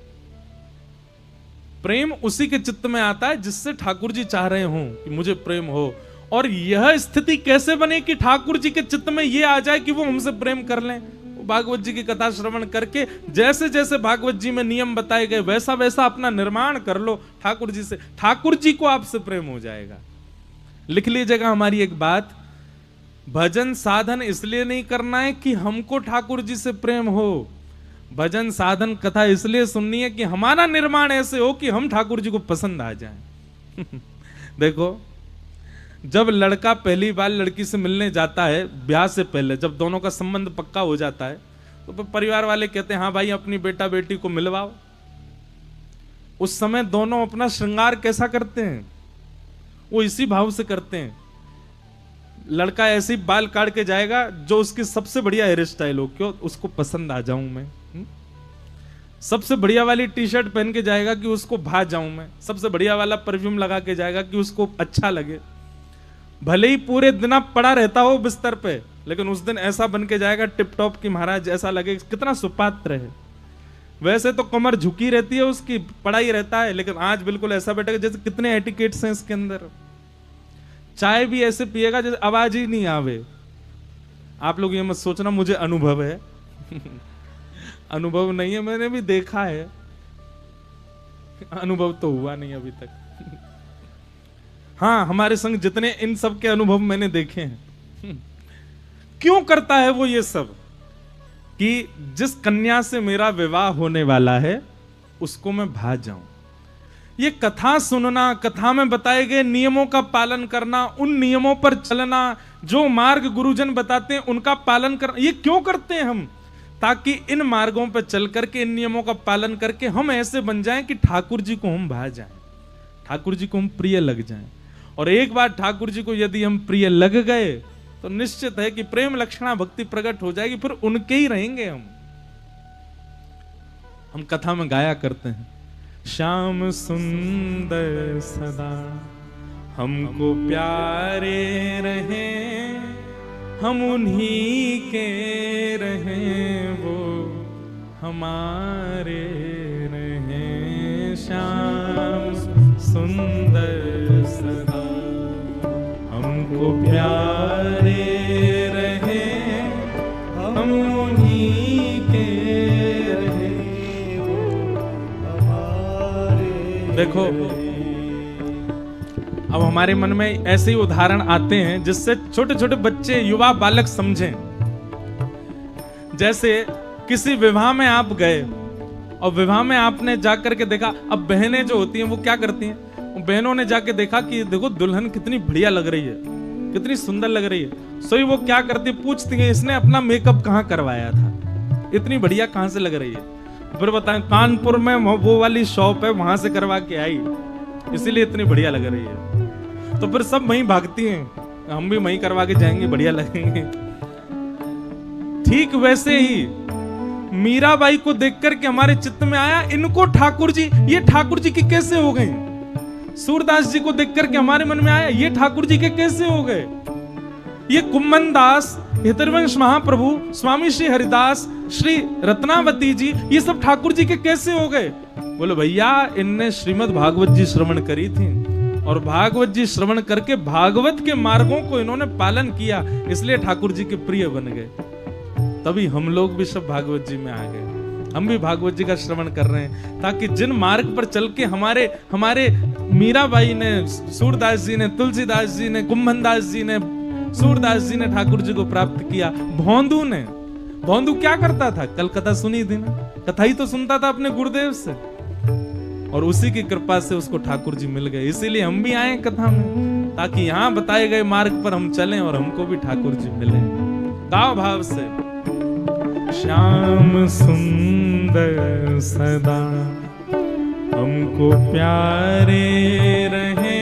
प्रेम उसी के चित्त में आता है जिससे ठाकुर जी चाह रहे हो कि मुझे प्रेम हो। और यह स्थिति कैसे बने कि ठाकुर जी के चित्त में यह आ जाए कि वो हमसे प्रेम कर लें? भागवत जी की कथा श्रवण करके जैसे जैसे भागवत जी में नियम बताए गए वैसा वैसा अपना निर्माण कर लो ठाकुर जी से, ठाकुर जी को आपसे प्रेम हो जाएगा। लिख लीजिएगा हमारी एक बात, भजन साधन इसलिए नहीं करना है कि हमको ठाकुर जी से प्रेम हो, भजन साधन कथा इसलिए सुननी है कि हमारा निर्माण ऐसे हो कि हम ठाकुर जी को पसंद आ जाएं। देखो, जब लड़का पहली बार लड़की से मिलने जाता है, ब्याह से पहले जब दोनों का संबंध पक्का हो जाता है, तो परिवार वाले कहते हैं हाँ भाई अपनी बेटा बेटी को मिलवाओ। उस समय दोनों अपना श्रृंगार कैसा करते हैं? वो इसी भाव से करते हैं। लड़का ऐसे ही बाल काट के जाएगा जो उसकी सबसे बढ़िया हेयर स्टाइल हो, क्यों? उसको पसंद आ जाऊं मैं। सबसे बढ़िया वाली टी शर्ट पहन के जाएगा कि उसको भा जाऊं मैं। सबसे बढ़िया वाला परफ्यूम लगा के जाएगा कि उसको अच्छा लगे। भले ही पूरे दिन पड़ा रहता हो बिस्तर पे, लेकिन उस दिन ऐसा बन के जाएगा टिप टॉप की महाराज, ऐसा लगे कितना सुपात्र है। वैसे तो कमर झुकी रहती है उसकी, पड़ा ही रहता है, लेकिन आज बिल्कुल ऐसा बैठेगा जैसे कितने एटिकेट्स हैं इसके अंदर। चाय भी ऐसे पिएगा जैसे आवाज ही नहीं आवे। आप लोग ये मत सोचना मुझे अनुभव है। अनुभव नहीं है, मैंने भी देखा है, अनुभव तो हुआ नहीं अभी तक। हाँ, हमारे संग जितने इन सब के अनुभव मैंने देखे हैं। क्यों करता है वो ये सब? कि जिस कन्या से मेरा विवाह होने वाला है उसको मैं भा जाऊं। ये कथा सुनना, कथा में बताए गए नियमों का पालन करना, उन नियमों पर चलना, जो मार्ग गुरुजन बताते हैं उनका पालन करना, ये क्यों करते हैं हम? ताकि इन मार्गों पर चल करके, इन नियमों का पालन करके हम ऐसे बन जाएं कि ठाकुर जी को हम भा जाएं, ठाकुर जी को हम प्रिय लग जाएं। और एक बार ठाकुर जी को यदि हम प्रिय लग गए तो निश्चित है कि प्रेम लक्षणा भक्ति प्रकट हो जाएगी, फिर उनके ही रहेंगे हम कथा में गाया करते हैं, श्याम सुंदर सदा हमको प्यारे रहे, हम उन्हीं के रहे वो हमारे रहे। श्याम सुंदर सदा हमको प्यारे रहे, हम उन्हीं के रहे वो हमारे। देखो, अब हमारे मन में ऐसे ही उदाहरण आते हैं जिससे छोटे छोटे बच्चे, युवा बालक समझें। जैसे किसी विवाह में आप गए और विवाह में आपने जाकर के देखा, अब बहनें जो होती हैं वो क्या करती हैं, बहनों ने जाके देखा कि देखो दुल्हन कितनी बढ़िया लग रही है, कितनी सुंदर लग रही है। सो वो क्या करती, पूछती है इसने अपना मेकअप कहाँ करवाया था, इतनी बढ़िया कहाँ से लग रही है। फिर बताएं, कानपुर में वो वाली शॉप है वहां से करवा के आई, इसीलिए इतनी बढ़िया लग रही है। तो फिर सब वहीं भागती हैं, हम भी वहीं करवा के जाएंगे, बढ़िया लगेंगे। ठीक वैसे ही मीराबाई को देख करके हमारे चित्त में आया, इनको ठाकुर जी, ये ठाकुर जी के कैसे हो गए। सूरदास जी को देख करके हमारे मन में आया, ये ठाकुर जी के कैसे हो गए। ये कुम्मन दास, हितरवंश महाप्रभु, स्वामी श्री हरिदास, श्री रत्नावती जी, ये सब ठाकुर जी के कैसे हो गए। बोले भैया, इनने श्रीमद् भागवत जी श्रवण करी थी और भागवत जी श्रवण करके भागवत के मार्गों को इन्होंने पालन किया, इसलिए ठाकुर जी के प्रिय बन गए। तभी हम लोग भी सब भागवत जी में आ गए। हम भी भागवत जी का श्रवण कर रहे हैं, ताकि जिन मार्ग पर चल के हमारे मीराबाई ने, सूरदास जी ने, तुलसीदास जी ने, कुम्भन दास जी ने, सूरदास जी ने ठाकुर जी को प्राप्त किया। भौंदू क्या करता था, कल कथा सुनी थी ना, कथा ही तो सुनता था अपने गुरुदेव से, और उसी की कृपा से उसको ठाकुर जी मिल गए। इसीलिए हम भी आए कथा में, ताकि यहाँ बताए गए मार्ग पर हम चलें और हमको भी ठाकुर जी मिले। गाओ भाव से। श्याम सुंदर सदा हमको प्यारे रहे,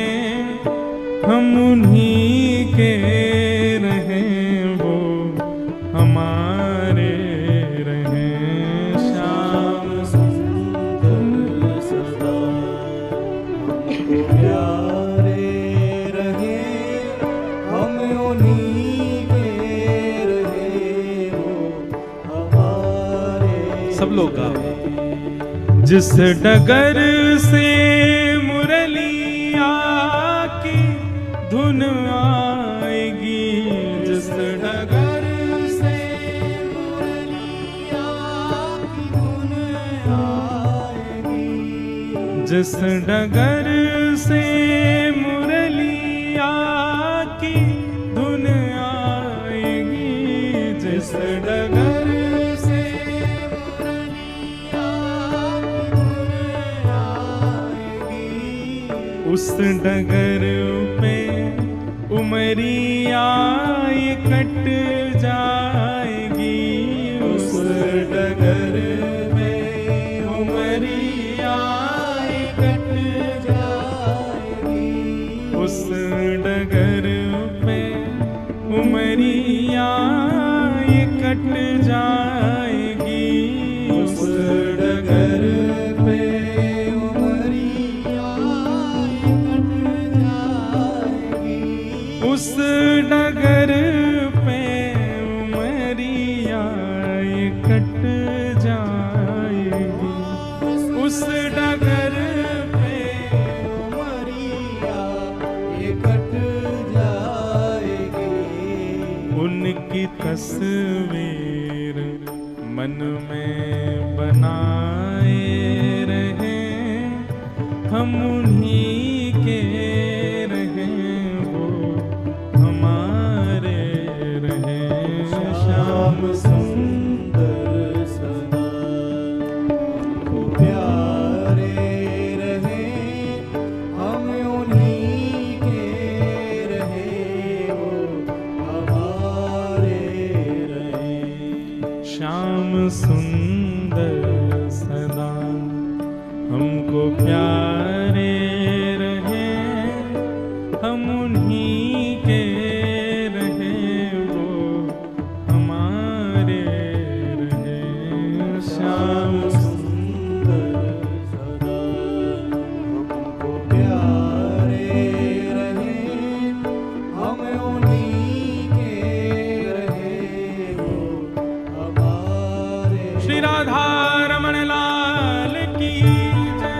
हम उन्हीं के रहे, वो हमारे रहे। श्याम सुंदर सदा हमको प्यारे रहे, हम उन्हीं के रहे, वो हमारे। सब लोग गाओ। जिस डगर से मुरलिया की धुन आएगी, जिस डगर से मुरलिया की धुन आएगी, जिस डगर से मुरलिया की धुन आएगी, जिस डगर से मुरलिया की धुन आएगी, उस डगर पे उमरिया ये कट जाएगी, उस डगर में उमरिया ये कट जाएगी, उस डगर में उमरिया ये कट जाएगी, उस डगर पे उमरिया ये कट जाएगी, उस डगर पे उमरिया ये कट जाएगी, उस डगर पे उमरिया ये कट जाएगी। उनकी तस्वीर मन में बनाए रहे, हम उन्हीं के रहे, वो हमारे रहे। श्याम सुंदर सदा हमको प्यारे रहे, हम उन्हीं के रहे, वो हमारे रहे। श्याम सुंदर सदा हमको प्यारे रहे, हम उन्हीं के रहे, वो हमारे रहे। श्याम सुंदर सदा हमको प्यारे रहे, हम उन्हीं के रहे, वो हमारे। श्री राधा रमण लाल की जय।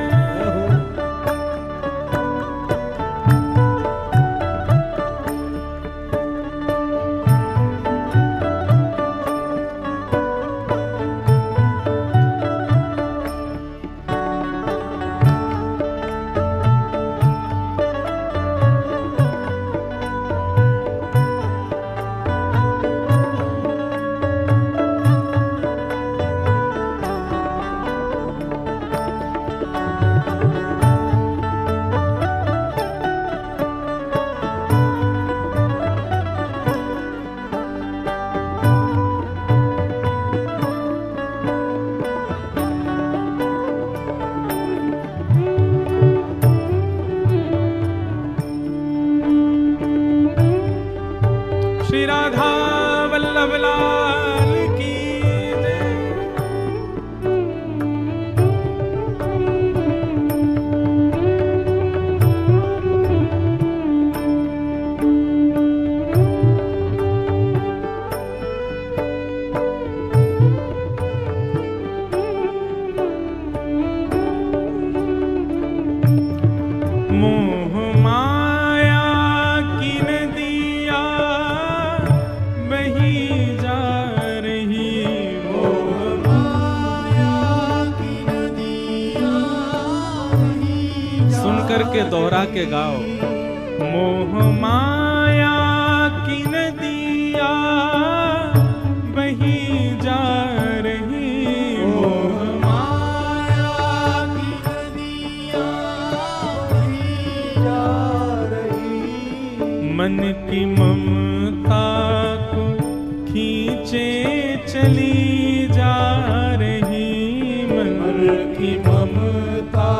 करके दोहरा के गाओ। मोह माया की नदिया बही जा रही, मोह माया की नदियाँ बही जा रही, मन की ममता को खींचे चली जा रही, मन की ममता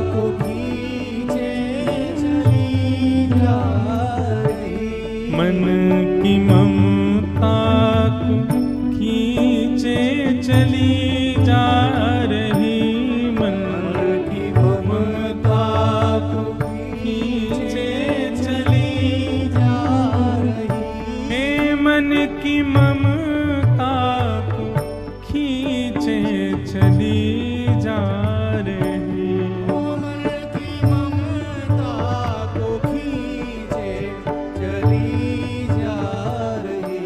को खींचे चली जा रही, मन की ममता को खींचे चली जा रही, मन की ममता को खींचे चली जा रही, हे मन की ममता को खींचे चली जा रही। मन की ममता को खींचे चली जा रही,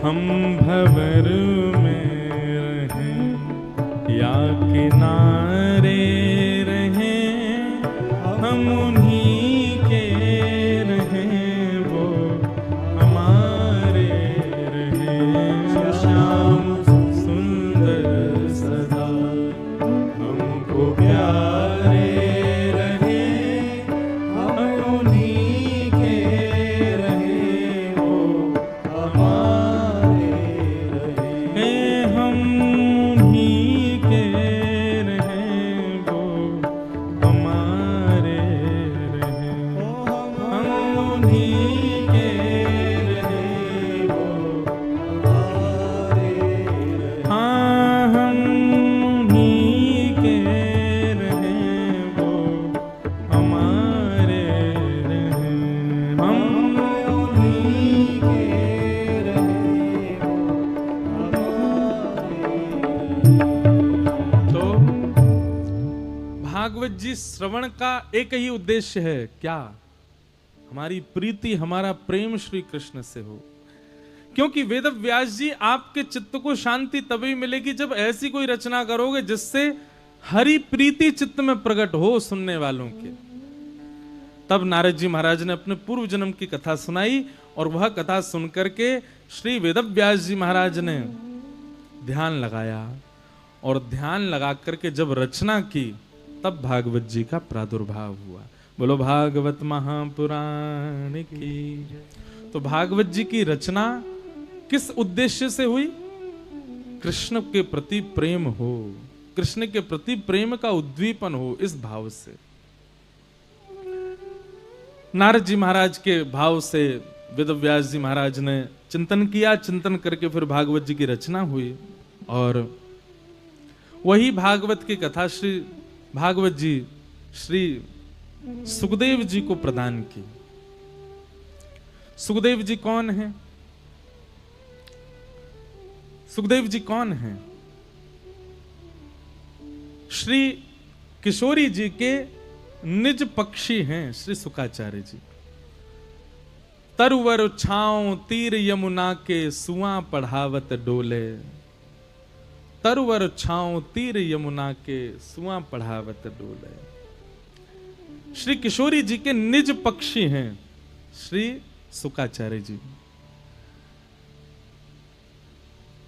हम भंवर में रहें या किनारे रहें, हम उन्हीं के रहें, वो हमारे रहें। श्याम सुंदर सदा हमको प्यारे रहें, हम उन्हीं के रहें, वो हमारे रहे, हे हम उन्हीं के रहें, वो हमारे रहें, हम उन्हीं के रहें, वो हमारे रहे, हाँ हम उन्हीं के रहें, वो हमारे रहें, हम उन्हीं के रहे, तो भागवत जी श्रवण का एक ही उद्देश्य है, क्या? हमारी प्रीति, हमारा प्रेम श्री कृष्ण से हो। क्योंकि वेद व्यास जी आपके चित्त को शांति तभी मिलेगी जब ऐसी कोई रचना करोगे जिससे हरि प्रीति चित्त में प्रकट हो सुनने वालों के। तब नारद जी महाराज ने अपने पूर्व जन्म की कथा सुनाई और वह कथा सुनकर के श्री वेद व्यास जी महाराज ने ध्यान लगाया और ध्यान लगा करके जब रचना की तब भागवत जी का प्रादुर्भाव हुआ। बोलो भागवत महापुराण की। तो भागवत जी की रचना किस उद्देश्य से हुई? कृष्ण के प्रति प्रेम हो, कृष्ण के प्रति प्रेम का उद्दीपन हो, इस भाव से। नारद जी महाराज के भाव से वेद व्यास जी महाराज ने चिंतन किया, चिंतन करके फिर भागवत जी की रचना हुई और वही भागवत की कथा श्री भागवत जी श्री सुखदेव जी को प्रदान की। सुखदेव जी कौन है? सुखदेव जी कौन है? श्री किशोरी जी के निज पक्षी हैं श्री सुखाचार्य जी। तरुवर छांव तीर यमुना के सुआ पढ़ावत डोले, तरुवर छांव तीर यमुना के सुआ पढ़ावत डोले। श्री किशोरी जी के निज पक्षी हैं श्री सुखाचार्य जी।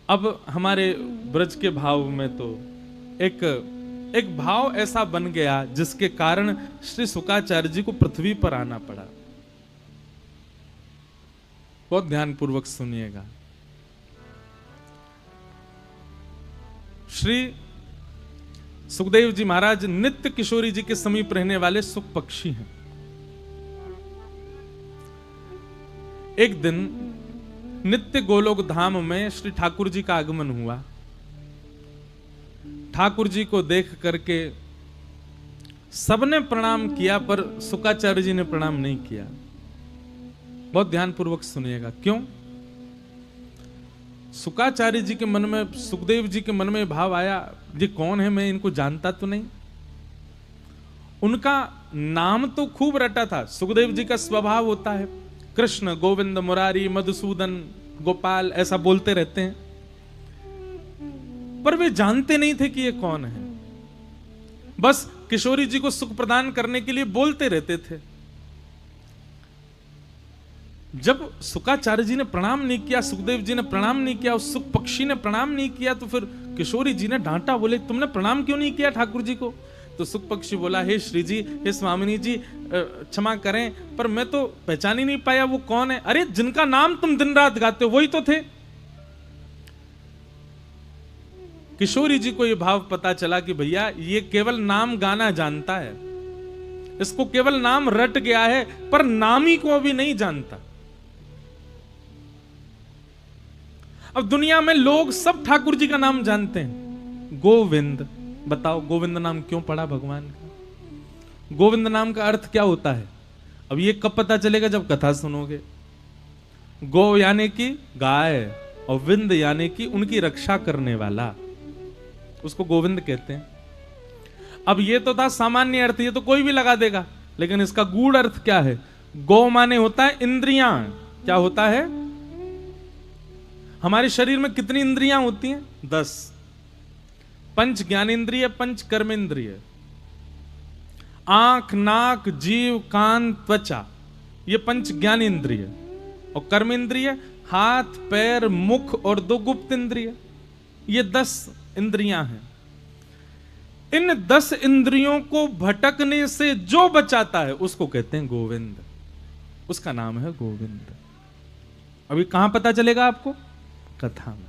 अब हमारे ब्रज के भाव में तो एक भाव ऐसा बन गया जिसके कारण श्री सुखाचार्य जी को पृथ्वी पर आना पड़ा। बहुत ध्यानपूर्वक सुनिएगा। श्री सुखदेव जी महाराज नित्य किशोरी जी के समीप रहने वाले सुख पक्षी हैं। एक दिन नित्य गोलोक धाम में श्री ठाकुर जी का आगमन हुआ। ठाकुर जी को देख करके सबने प्रणाम किया पर सुखाचार्य जी ने प्रणाम नहीं किया। बहुत ध्यानपूर्वक सुनिएगा। क्यों? सुखाचार्य जी के मन में, सुखदेव जी के मन में भाव आया, ये कौन है, मैं इनको जानता तो नहीं। उनका नाम तो खूब रटा था। सुखदेव जी का स्वभाव होता है कृष्ण, गोविंद, मुरारी, मधुसूदन, गोपाल, ऐसा बोलते रहते हैं, पर वे जानते नहीं थे कि ये कौन है। बस किशोरी जी को सुख प्रदान करने के लिए बोलते रहते थे। जब शुकाचार्य जी ने प्रणाम नहीं किया, सुखदेव जी ने प्रणाम नहीं किया, उस सुख पक्षी ने प्रणाम नहीं किया, तो फिर किशोरी जी ने डांटा, बोले तुमने प्रणाम क्यों नहीं किया ठाकुर जी को? तो सुख पक्षी बोला, हे श्री जी, हे स्वामिनी जी, क्षमा करें, पर मैं तो पहचान ही नहीं पाया वो कौन है। अरे जिनका नाम तुम दिन रात गाते हो वही तो थे। किशोरी जी को यह भाव पता चला कि भैया ये केवल नाम गाना जानता है, इसको केवल नाम रट गया है, पर नामी को अभी नहीं जानता। अब दुनिया में लोग सब ठाकुर जी का नाम जानते हैं, गोविंद। बताओ गोविंद नाम क्यों पड़ा भगवान का? गोविंद नाम का अर्थ क्या होता है? अब ये कब पता चलेगा? जब कथा सुनोगे। गो यानी कि गाय, और विंद यानी कि उनकी रक्षा करने वाला, उसको गोविंद कहते हैं। अब ये तो था सामान्य अर्थ, ये तो कोई भी लगा देगा, लेकिन इसका गूढ़ अर्थ क्या है? गो माने होता है इंद्रियां। क्या होता है? हमारे शरीर में कितनी इंद्रियां होती हैं? 10। पंच ज्ञानेंद्रिय, पंच कर्मेंद्रिय, आंख, नाक, जीव, कान, त्वचा, ये पंच ज्ञानेंद्रिय। और कर्मेंद्रिय हाथ, पैर, मुख और 2 गुप्त इंद्रिय, ये 10 इंद्रियां हैं। इन 10 इंद्रियों को भटकने से जो बचाता है उसको कहते हैं गोविंद, उसका नाम है गोविंद। अभी कहां पता चलेगा आपको? कथा में।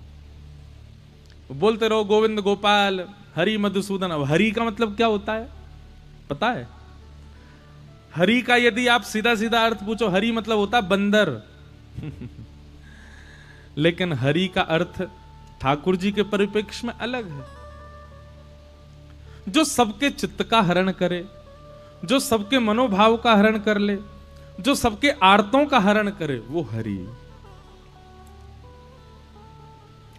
बोलते रहो गोविंद गोपाल हरि मधुसूदन। अब हरि का मतलब क्या होता है पता है? हरि का यदि आप सीधा सीधा अर्थ पूछो, हरि मतलब होता है बंदर। लेकिन हरि का अर्थ ठाकुर जी के परिप्रेक्ष्य में अलग है। जो सबके चित्त का हरण करे, जो सबके मनोभाव का हरण कर ले, जो सबके आर्तों का हरण करे, वो हरि,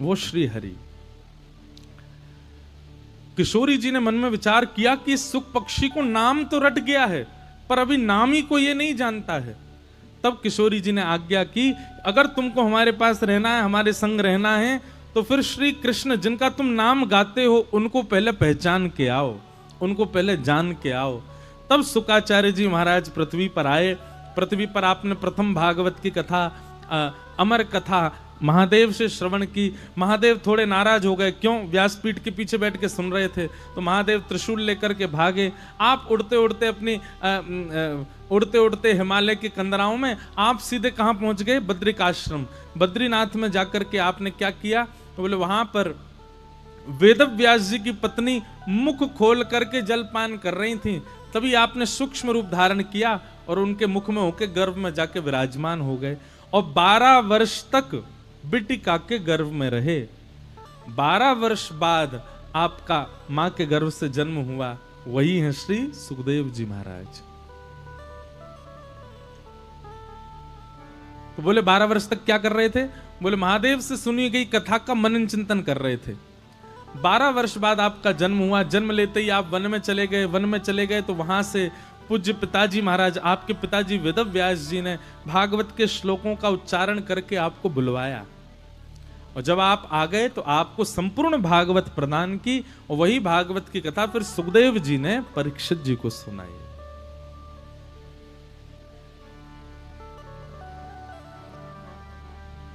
वो श्री हरि। किशोरी जी ने मन में विचार किया कि सुख पक्षी को नाम तो रट गया है, पर अभी नाम ही को ये नहीं जानता है। तब किशोरी जी ने आज्ञा की, अगर तुमको हमारे पास रहना है, हमारे संग रहना है, तो फिर श्री कृष्ण जिनका तुम नाम गाते हो उनको पहले पहचान के आओ, उनको पहले जान के आओ। तब शुकाचार्य जी महाराज पृथ्वी पर आए। पृथ्वी पर आपने प्रथम भागवत की कथा, अमर कथा महादेव से श्रवण की। महादेव थोड़े नाराज हो गए, क्यों? व्यासपीठ के पीछे बैठ के सुन रहे थे, तो महादेव त्रिशूल लेकर के भागे। आप उड़ते उड़ते अपनी उड़ते उड़ते हिमालय के कंदराओं में आप सीधे कहां पहुंच गए? बद्रिकाश्रम। बद्रीनाथ में जाकर के आपने क्या किया? तो बोले वहां पर वेदव्यास जी की पत्नी मुख खोल करके जलपान कर रही थी, तभी आपने सूक्ष्म रूप धारण किया और उनके मुख में होके गर्भ में जाके विराजमान हो गए और 12 वर्ष तक बिटिका के गर्भ में रहे। 12 वर्ष बाद आपका मां के गर्भ से जन्म हुआ, वही है श्री सुखदेव जी महाराज। तो बोले 12 वर्ष तक क्या कर रहे थे? बोले महादेव से सुनी गई कथा का मनन चिंतन कर रहे थे। 12 वर्ष बाद आपका जन्म हुआ। जन्म लेते ही आप वन में चले गए। वन में चले गए तो वहां से पूज्य पिताजी महाराज, आपके पिताजी वेदव्यास जी ने भागवत के श्लोकों का उच्चारण करके आपको बुलवाया, और जब आप आ गए तो आपको संपूर्ण भागवत प्रदान की, और वही भागवत की कथा फिर सुखदेव जी ने परीक्षित जी को सुनाई।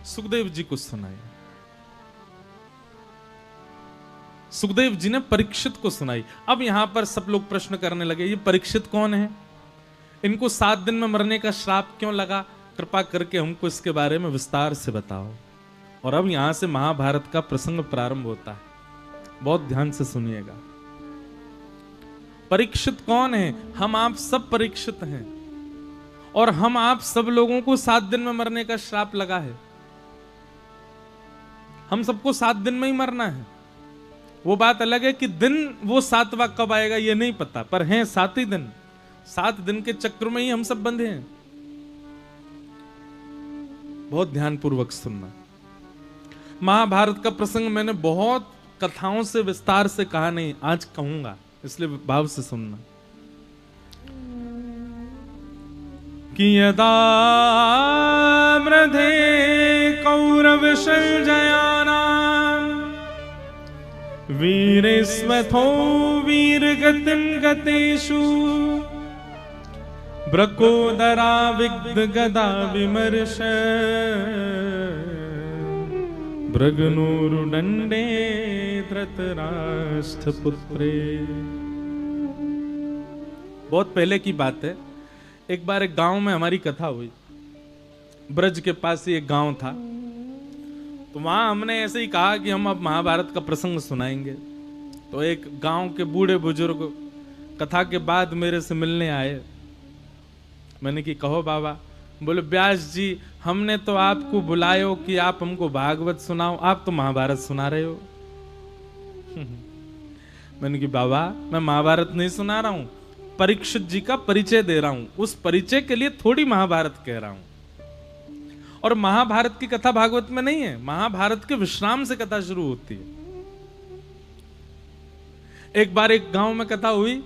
सुखदेव जी को सुनाई, सुखदेव जी ने परीक्षित को सुनाई। अब यहां पर सब लोग प्रश्न करने लगे, ये परीक्षित कौन है? इनको 7 दिन में मरने का श्राप क्यों लगा? कृपा करके हमको इसके बारे में विस्तार से बताओ। और अब यहां से महाभारत का प्रसंग प्रारंभ होता है, बहुत ध्यान से सुनिएगा। परीक्षित कौन है? हम आप सब परीक्षित हैं, और हम आप सब लोगों को 7 दिन में मरने का श्राप लगा है। हम सबको 7 दिन में ही मरना है। वो बात अलग है कि दिन वो 7वां कब आएगा ये नहीं पता, पर हैं 7 ही दिन। 7 दिन के चक्र में ही हम सब बंधे हैं। बहुत ध्यानपूर्वक सुनना। महाभारत का प्रसंग मैंने बहुत कथाओं से विस्तार से कहा नहीं, आज कहूंगा, इसलिए भाव से सुनना। कि यदा मृधे कौरव संजयानां वीरेस्वथो वीरगतिं गतेषु ब्रकोदरा विग्ध गदा विमर्श भृगनूरुदंडे धृतराष्ट्र पुत्रे। बहुत पहले की बात है, एक बार एक गांव में हमारी कथा हुई। ब्रज के पास ही एक गांव था, तो वहां हमने ऐसे ही कहा कि हम अब महाभारत का प्रसंग सुनाएंगे। तो एक गांव के बूढ़े बुजुर्ग कथा के बाद मेरे से मिलने आए। मैंने कि कहो बाबा। बोले व्यास जी, हमने तो आपको बुलायो कि आप हमको भागवत सुनाओ, आप तो महाभारत सुना रहे हो। मैंने कि बाबा मैं महाभारत नहीं सुना रहा हूं, परीक्षित जी का परिचय दे रहा हूं। उस परिचय के लिए थोड़ी महाभारत कह रहा हूं। और महाभारत की कथा भागवत में नहीं है, महाभारत के विश्राम से कथा शुरू होती है। एक बार एक गांव में कथा हुई,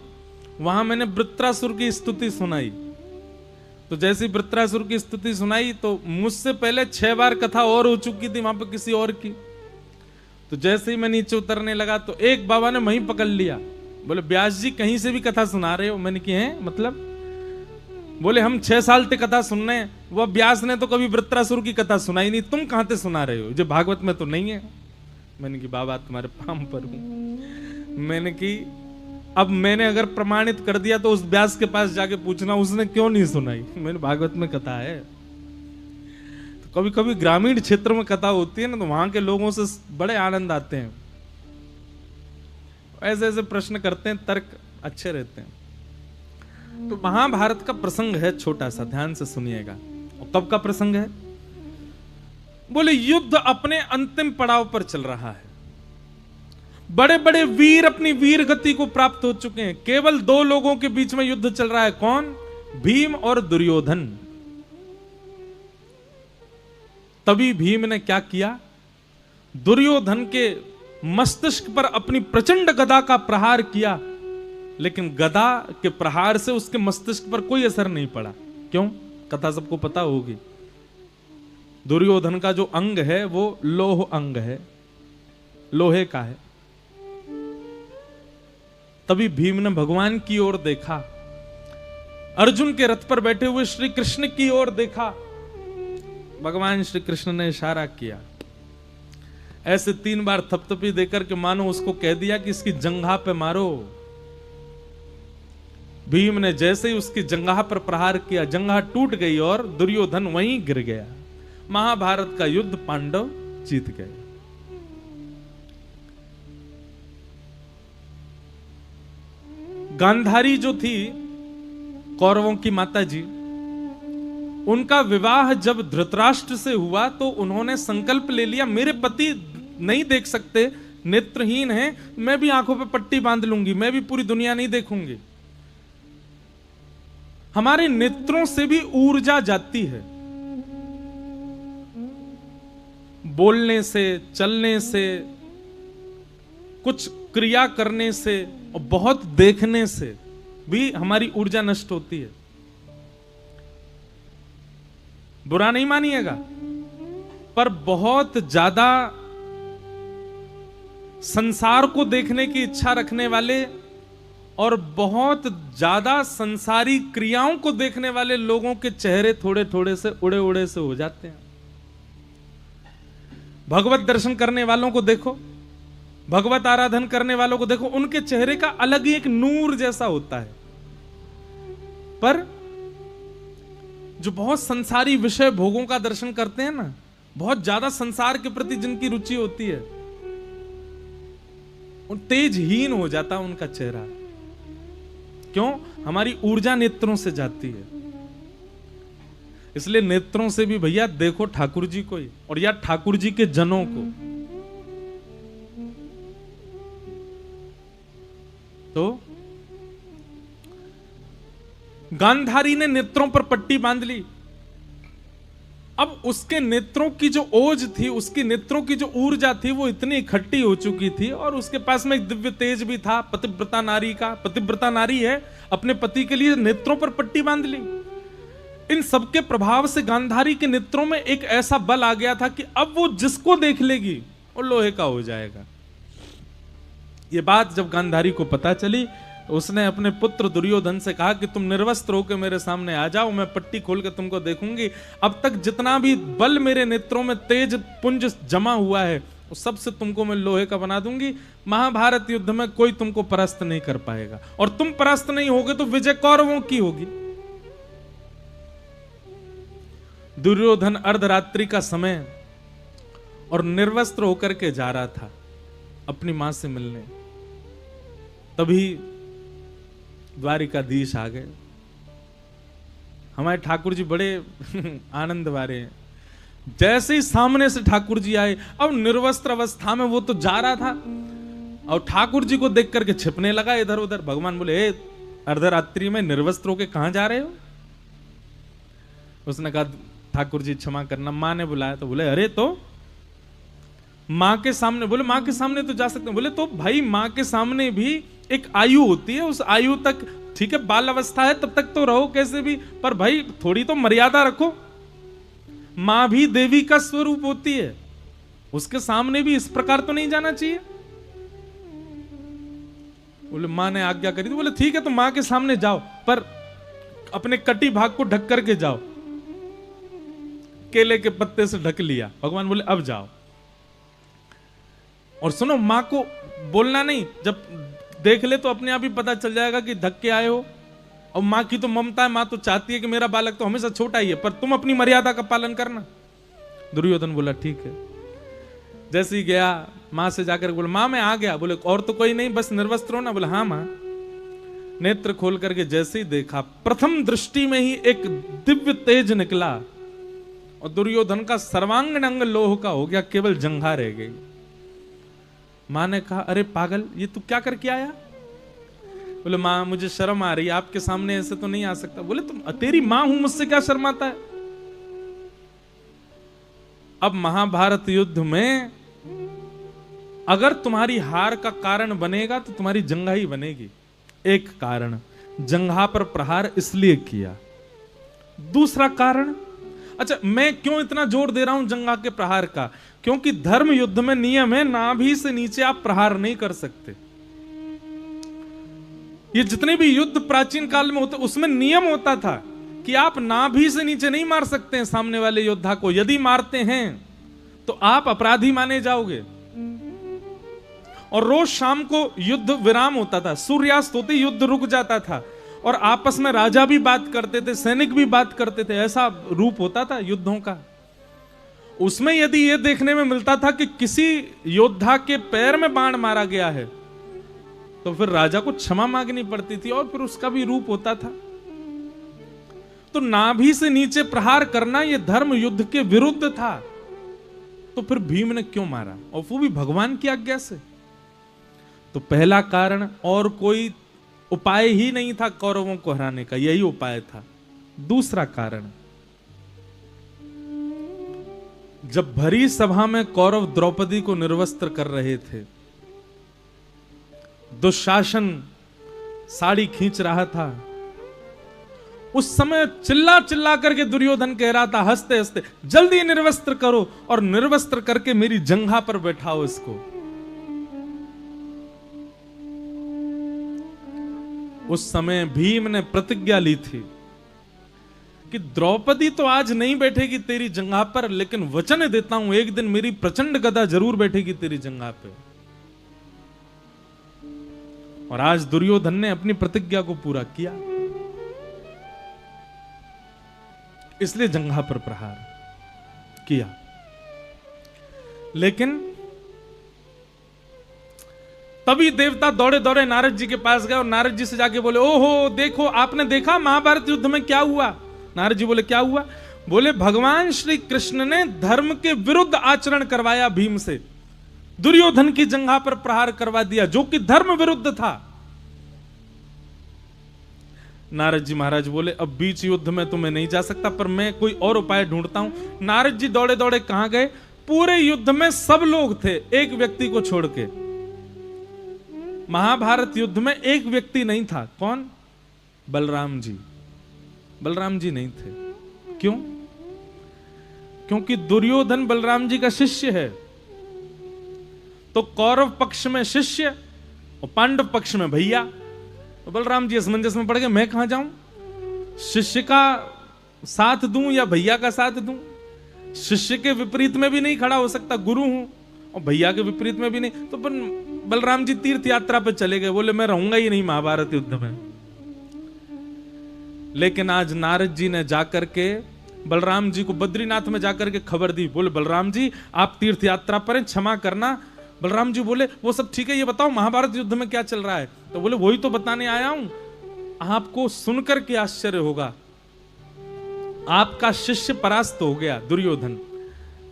वहां मैंने वृत्रासुर की स्तुति सुनाई। तो जैसी वृत्रासुर की स्तुति सुनाई तो मुझसे पहले 6 बार कथा और हो चुकी थी वहां पर किसी और की। तो जैसे ही मैं नीचे उतरने लगा तो एक बाबा ने वहीं पकड़ लिया। बोले व्यास जी कहीं से भी कथा सुना रहे हो? मैंने की है मतलब? बोले हम 6 साल से कथा सुन रहे हैं, वह व्यास ने तो कभी वृत्रासुर की कथा सुनाई नहीं, तुम कहां से सुना रहे हो? जो भागवत में तो नहीं है। मैंने की बाबा तुम्हारे पाम पर हूं। मैंने की अब मैंने अगर प्रमाणित कर दिया तो उस व्यास के पास जाके पूछना उसने क्यों नहीं सुनाई। मैंने भागवत में कथा है। तो कभी कभी ग्रामीण क्षेत्र में कथा होती है ना, तो वहां के लोगों से बड़े आनंद आते हैं। ऐसे ऐसे प्रश्न करते हैं, तर्क अच्छे रहते हैं। तो महाभारत का प्रसंग है छोटा सा, ध्यान से सुनिएगा। और कब का प्रसंग है? बोले युद्ध अपने अंतिम पड़ाव पर चल रहा है। बड़े बड़े वीर अपनी वीर गति को प्राप्त हो चुके हैं। केवल 2 लोगों के बीच में युद्ध चल रहा है। कौन? भीम और दुर्योधन। तभी भीम ने क्या किया? दुर्योधन के मस्तिष्क पर अपनी प्रचंड गदा का प्रहार किया, लेकिन गदा के प्रहार से उसके मस्तिष्क पर कोई असर नहीं पड़ा। क्यों? कथा सबको पता होगी। दुर्योधन का जो अंग है वो लोह अंग है, लोहे का है। तभी भीम ने भगवान की ओर देखा, अर्जुन के रथ पर बैठे हुए श्री कृष्ण की ओर देखा। भगवान श्री कृष्ण ने इशारा किया, ऐसे 3 बार थपथपी देकर के मानो उसको कह दिया कि इसकी जंघा पे मारो। भीम ने जैसे ही उसकी जंघा पर प्रहार किया, जंघा टूट गई और दुर्योधन वहीं गिर गया। महाभारत का युद्ध पांडव जीत गए। गांधारी जो थी कौरवों की माता जी, उनका विवाह जब धृतराष्ट्र से हुआ तो उन्होंने संकल्प ले लिया, मेरे पति नहीं देख सकते, नेत्रहीन हैं, मैं भी आंखों पे पट्टी बांध लूंगी, मैं भी पूरी दुनिया नहीं देखूंगी। हमारे नेत्रों से भी ऊर्जा जाती है, बोलने से, चलने से, कुछ क्रिया करने से और बहुत देखने से भी हमारी ऊर्जा नष्ट होती है। बुरा नहीं मानिएगा, पर बहुत ज्यादा संसार को देखने की इच्छा रखने वाले और बहुत ज्यादा संसारी क्रियाओं को देखने वाले लोगों के चेहरे थोड़े थोड़े से उड़े उड़े से हो जाते हैं। भगवत दर्शन करने वालों को देखो, भगवत आराधन करने वालों को देखो, उनके चेहरे का अलग ही एक नूर जैसा होता है। पर जो बहुत संसारी विषय भोगों का दर्शन करते हैं ना, बहुत ज्यादा संसार के प्रति जिनकी रुचि होती है, उन तेजहीन हो जाता है उनका चेहरा। क्यों? हमारी ऊर्जा नेत्रों से जाती है। इसलिए नेत्रों से भी भैया देखो ठाकुर जी को ही, और या ठाकुर जी के जनों को। तो गांधारी ने नेत्रों पर पट्टी बांध ली। अब उसके नेत्रों की जो ओज थी, उसकी नेत्रों की जो ऊर्जा थी, वो इतनी इकट्ठी हो चुकी थी, और उसके पास में एक दिव्य तेज भी था पतिव्रता नारी का। पतिव्रता नारी है, अपने पति के लिए नेत्रों पर पट्टी बांध ली। इन सबके प्रभाव से गांधारी के नेत्रों में एक ऐसा बल आ गया था कि अब वो जिसको देख लेगी वो लोहे का हो जाएगा। ये बात जब गांधारी को पता चली, उसने अपने पुत्र दुर्योधन से कहा कि तुम निर्वस्त्र होकर मेरे सामने आ जाओ, मैं पट्टी खोल के तुमको देखूंगी। अब तक जितना भी बल मेरे नेत्रों में तेज पुंज जमा हुआ है, उस सबसे तुमको मैं लोहे का बना दूंगी। महाभारत युद्ध में कोई तुमको परास्त नहीं कर पाएगा, और तुम परास्त नहीं होगे तो विजय कौरवों की होगी। दुर्योधन अर्धरात्रि का समय और निर्वस्त्र होकर के जा रहा था अपनी मां से मिलने, तभी द्वारिकाधीश आ गए। हमारे ठाकुर जी बड़े आनंद वाले हैं। जैसे ही सामने से ठाकुर जी आए, अब निर्वस्त्र अवस्था में वो तो जा रहा था, और ठाकुर जी को देख करके छिपने लगा इधर उधर। भगवान बोले, हे अर्धरात्रि में निर्वस्त्र होके कहां जा रहे हो? उसने कहा, ठाकुर जी क्षमा करना, मां ने बुलाया। तो बोले, अरे तो मां के सामने? बोले, मां के सामने तो जा सकते हैं। बोले, तो भाई मां के सामने भी एक आयु होती है, उस आयु तक ठीक है, बाल अवस्था है तब तक तो रहो कैसे भी, पर भाई थोड़ी तो मर्यादा रखो। मां भी देवी का स्वरूप होती है, उसके सामने भी इस प्रकार तो नहीं जाना चाहिए। बोले, मां ने आज्ञा करी। तो बोले, ठीक है, तो मां के सामने जाओ, पर अपने कटी भाग को ढक करके जाओ। केले के पत्ते से ढक लिया। भगवान बोले, अब जाओ। और सुनो, मां को बोलना नहीं, जब देख ले तो अपने आप ही पता चल जाएगा कि ढक के आए हो। और मां की तो ममता है, मां तो चाहती है कि मेरा बालक तो हमेशा छोटा ही है, पर तुम अपनी मर्यादा का पालन करना। दुर्योधन बोला, ठीक है। जैसे ही गया, मां से जाकर बोला, मां मैं आ गया। बोले, और तो कोई नहीं, बस निर्वस्त्र हो ना? बोला, हाँ मां। नेत्र खोल करके जैसे ही देखा, प्रथम दृष्टि में ही एक दिव्य तेज निकला, और दुर्योधन का सर्वांग अंग लोह का हो गया, केवल जंघा रह गई। मां ने कहा, अरे पागल, ये तू क्या करके आया? बोले, मां मुझे शर्म आ रही है, आपके सामने ऐसे तो नहीं आ सकता। बोले, तुम तेरी मां हूं, मुझसे क्या शर्माता है? अब महाभारत युद्ध में अगर तुम्हारी हार का कारण बनेगा तो तुम्हारी जंघा ही बनेगी। एक कारण, जंघा पर प्रहार इसलिए किया। दूसरा कारण, अच्छा मैं क्यों इतना जोर दे रहा हूं जंघा के प्रहार का? क्योंकि धर्म युद्ध में नियम है, नाभि से नीचे आप प्रहार नहीं कर सकते। ये जितने भी युद्ध प्राचीन काल में होते, उसमें नियम होता था कि आप नाभि से नीचे नहीं मार सकते हैं सामने वाले योद्धा को। यदि मारते हैं तो आप अपराधी माने जाओगे। और रोज शाम को युद्ध विराम होता था, सूर्यास्त होते युद्ध रुक जाता था, और आपस में राजा भी बात करते थे, सैनिक भी बात करते थे। ऐसा रूप होता था युद्धों का। उसमें यदि यह देखने में मिलता था कि किसी योद्धा के पैर में बाण मारा गया है, तो फिर राजा को क्षमा मांगनी पड़ती थी, और फिर उसका भी रूप होता था। तो नाभि से नीचे प्रहार करना यह धर्म युद्ध के विरुद्ध था। तो फिर भीम ने क्यों मारा, और वो भी भगवान की आज्ञा से? तो पहला कारण, और कोई उपाय ही नहीं था कौरवों को हराने का, यही उपाय था। दूसरा कारण, जब भरी सभा में कौरव द्रौपदी को निर्वस्त्र कर रहे थे, दुशासन साड़ी खींच रहा था, उस समय चिल्ला चिल्ला करके दुर्योधन कह रहा था हंसते हंसते, जल्दी निर्वस्त्र करो और निर्वस्त्र करके मेरी जंघा पर बैठाओ इसको। उस समय भीम ने प्रतिज्ञा ली थी कि द्रौपदी तो आज नहीं बैठेगी तेरी जंघा पर, लेकिन वचन देता हूं एक दिन मेरी प्रचंड गदा जरूर बैठेगी तेरी जंघा पे। और आज दुर्योधन ने अपनी प्रतिज्ञा को पूरा किया, इसलिए जंघा पर प्रहार किया। लेकिन तभी देवता दौड़े दौड़े नारद जी के पास गए और नारद जी से जाके बोले, ओहो देखो, आपने देखा महाभारत युद्ध में क्या हुआ? नारद जी बोले, क्या हुआ? बोले, भगवान श्री कृष्ण ने धर्म के विरुद्ध आचरण करवाया भीम से, दुर्योधन की जंघा पर प्रहार करवा दिया, जो कि धर्म विरुद्ध था। नारद जी महाराज बोले, अब बीच युद्ध में तो मैं नहीं जा सकता, पर मैं कोई और उपाय ढूंढता हूं। नारद जी दौड़े दौड़े कहां गए? पूरे युद्ध में सब लोग थे, एक व्यक्ति को छोड़ के। महाभारत युद्ध में एक व्यक्ति नहीं था। कौन? बलराम जी। बलराम जी नहीं थे। क्यों? क्योंकि दुर्योधन बलराम जी का शिष्य है। तो कौरव पक्ष में शिष्य, और पांडव पक्ष में भैया। तो बलराम जी असमंजस में पड़ गए, मैं कहां जाऊं, शिष्य का साथ दूं या भैया का साथ दूं। शिष्य के विपरीत में भी नहीं खड़ा हो सकता, गुरु हूं, और भैया के विपरीत में भी नहीं। तो बलराम जी तीर्थ यात्रा पे चले गए, बोले मैं रहूंगा ही नहीं महाभारत युद्ध में। लेकिन आज नारद जी ने जाकर के बलराम जी को बद्रीनाथ में जाकर के खबर दी, बोले बलराम जी आप तीर्थ यात्रा पर हैं, क्षमा करना। बलराम जी बोले वो सब ठीक है, ये बताओ महाभारत युद्ध में क्या चल रहा है। तो बोले वही तो बताने आया हूं, आपको सुनकर के आश्चर्य होगा, आपका शिष्य परास्त हो गया दुर्योधन।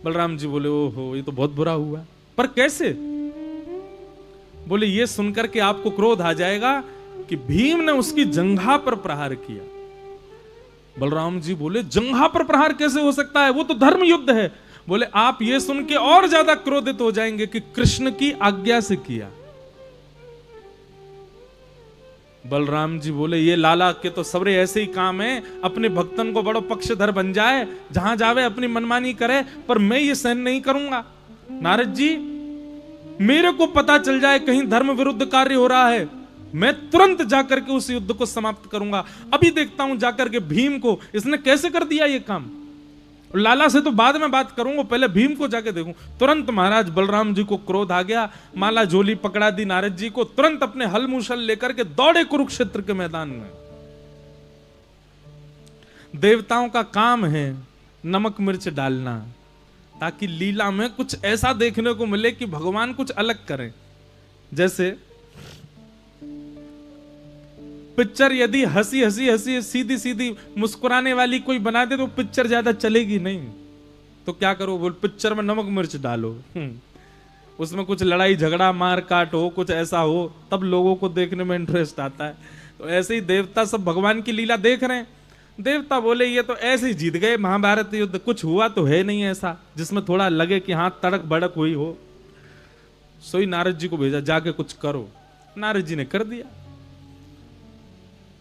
बलराम जी बोले ओहो ये तो बहुत बुरा हुआ, पर कैसे। बोले ये सुनकर के आपको क्रोध आ जाएगा कि भीम ने उसकी जंघा पर प्रहार किया। बलराम जी बोले जंघा पर प्रहार कैसे हो सकता है, वो तो धर्म युद्ध है। बोले आप ये सुन के और ज्यादा क्रोधित हो जाएंगे कि कृष्ण की आज्ञा से किया। बलराम जी बोले ये लाला के तो सबरे ऐसे ही काम है, अपने भक्तन को बड़ो पक्षधर बन जाए, जहां जावे अपनी मनमानी करे, पर मैं ये सहन नहीं करूंगा। नारद जी मेरे को पता चल जाए कहीं धर्म विरुद्ध कार्य हो रहा है, मैं तुरंत जाकर के उस युद्ध को समाप्त करूंगा। अभी देखता हूं जाकर के भीम को, इसने कैसे कर दिया ये काम। लाला से तो बाद में बात करूंगा, पहले भीम को जाके देखूं। तुरंत महाराज बलराम जी को क्रोध आ गया, माला झोली पकड़ा दी नारद जी को, तुरंत अपने हल मूसल लेकर के दौड़े कुरुक्षेत्र के मैदान में। देवताओं का काम है नमक मिर्च डालना, ताकि लीला में कुछ ऐसा देखने को मिले कि भगवान कुछ अलग करें। जैसे पिक्चर यदि हंसी हंसी हंसी सीधी सीधी मुस्कुराने वाली कोई बना दे तो पिक्चर ज्यादा चलेगी नहीं, तो क्या करो, बोल पिक्चर में नमक मिर्च डालो, उसमें कुछ लड़ाई झगड़ा मार काट हो, कुछ ऐसा हो, तब लोगों को देखने में इंटरेस्ट आता है। तो ऐसे ही देवता सब भगवान की लीला देख रहे हैं। देवता बोले ये तो ऐसे ही जीत गए महाभारत युद्ध, कुछ हुआ तो है नहीं ऐसा जिसमें थोड़ा लगे कि हाँ तड़क भड़क हुई हो। सोई नारद जी को भेजा, जाके कुछ करो। नारद जी ने कर दिया।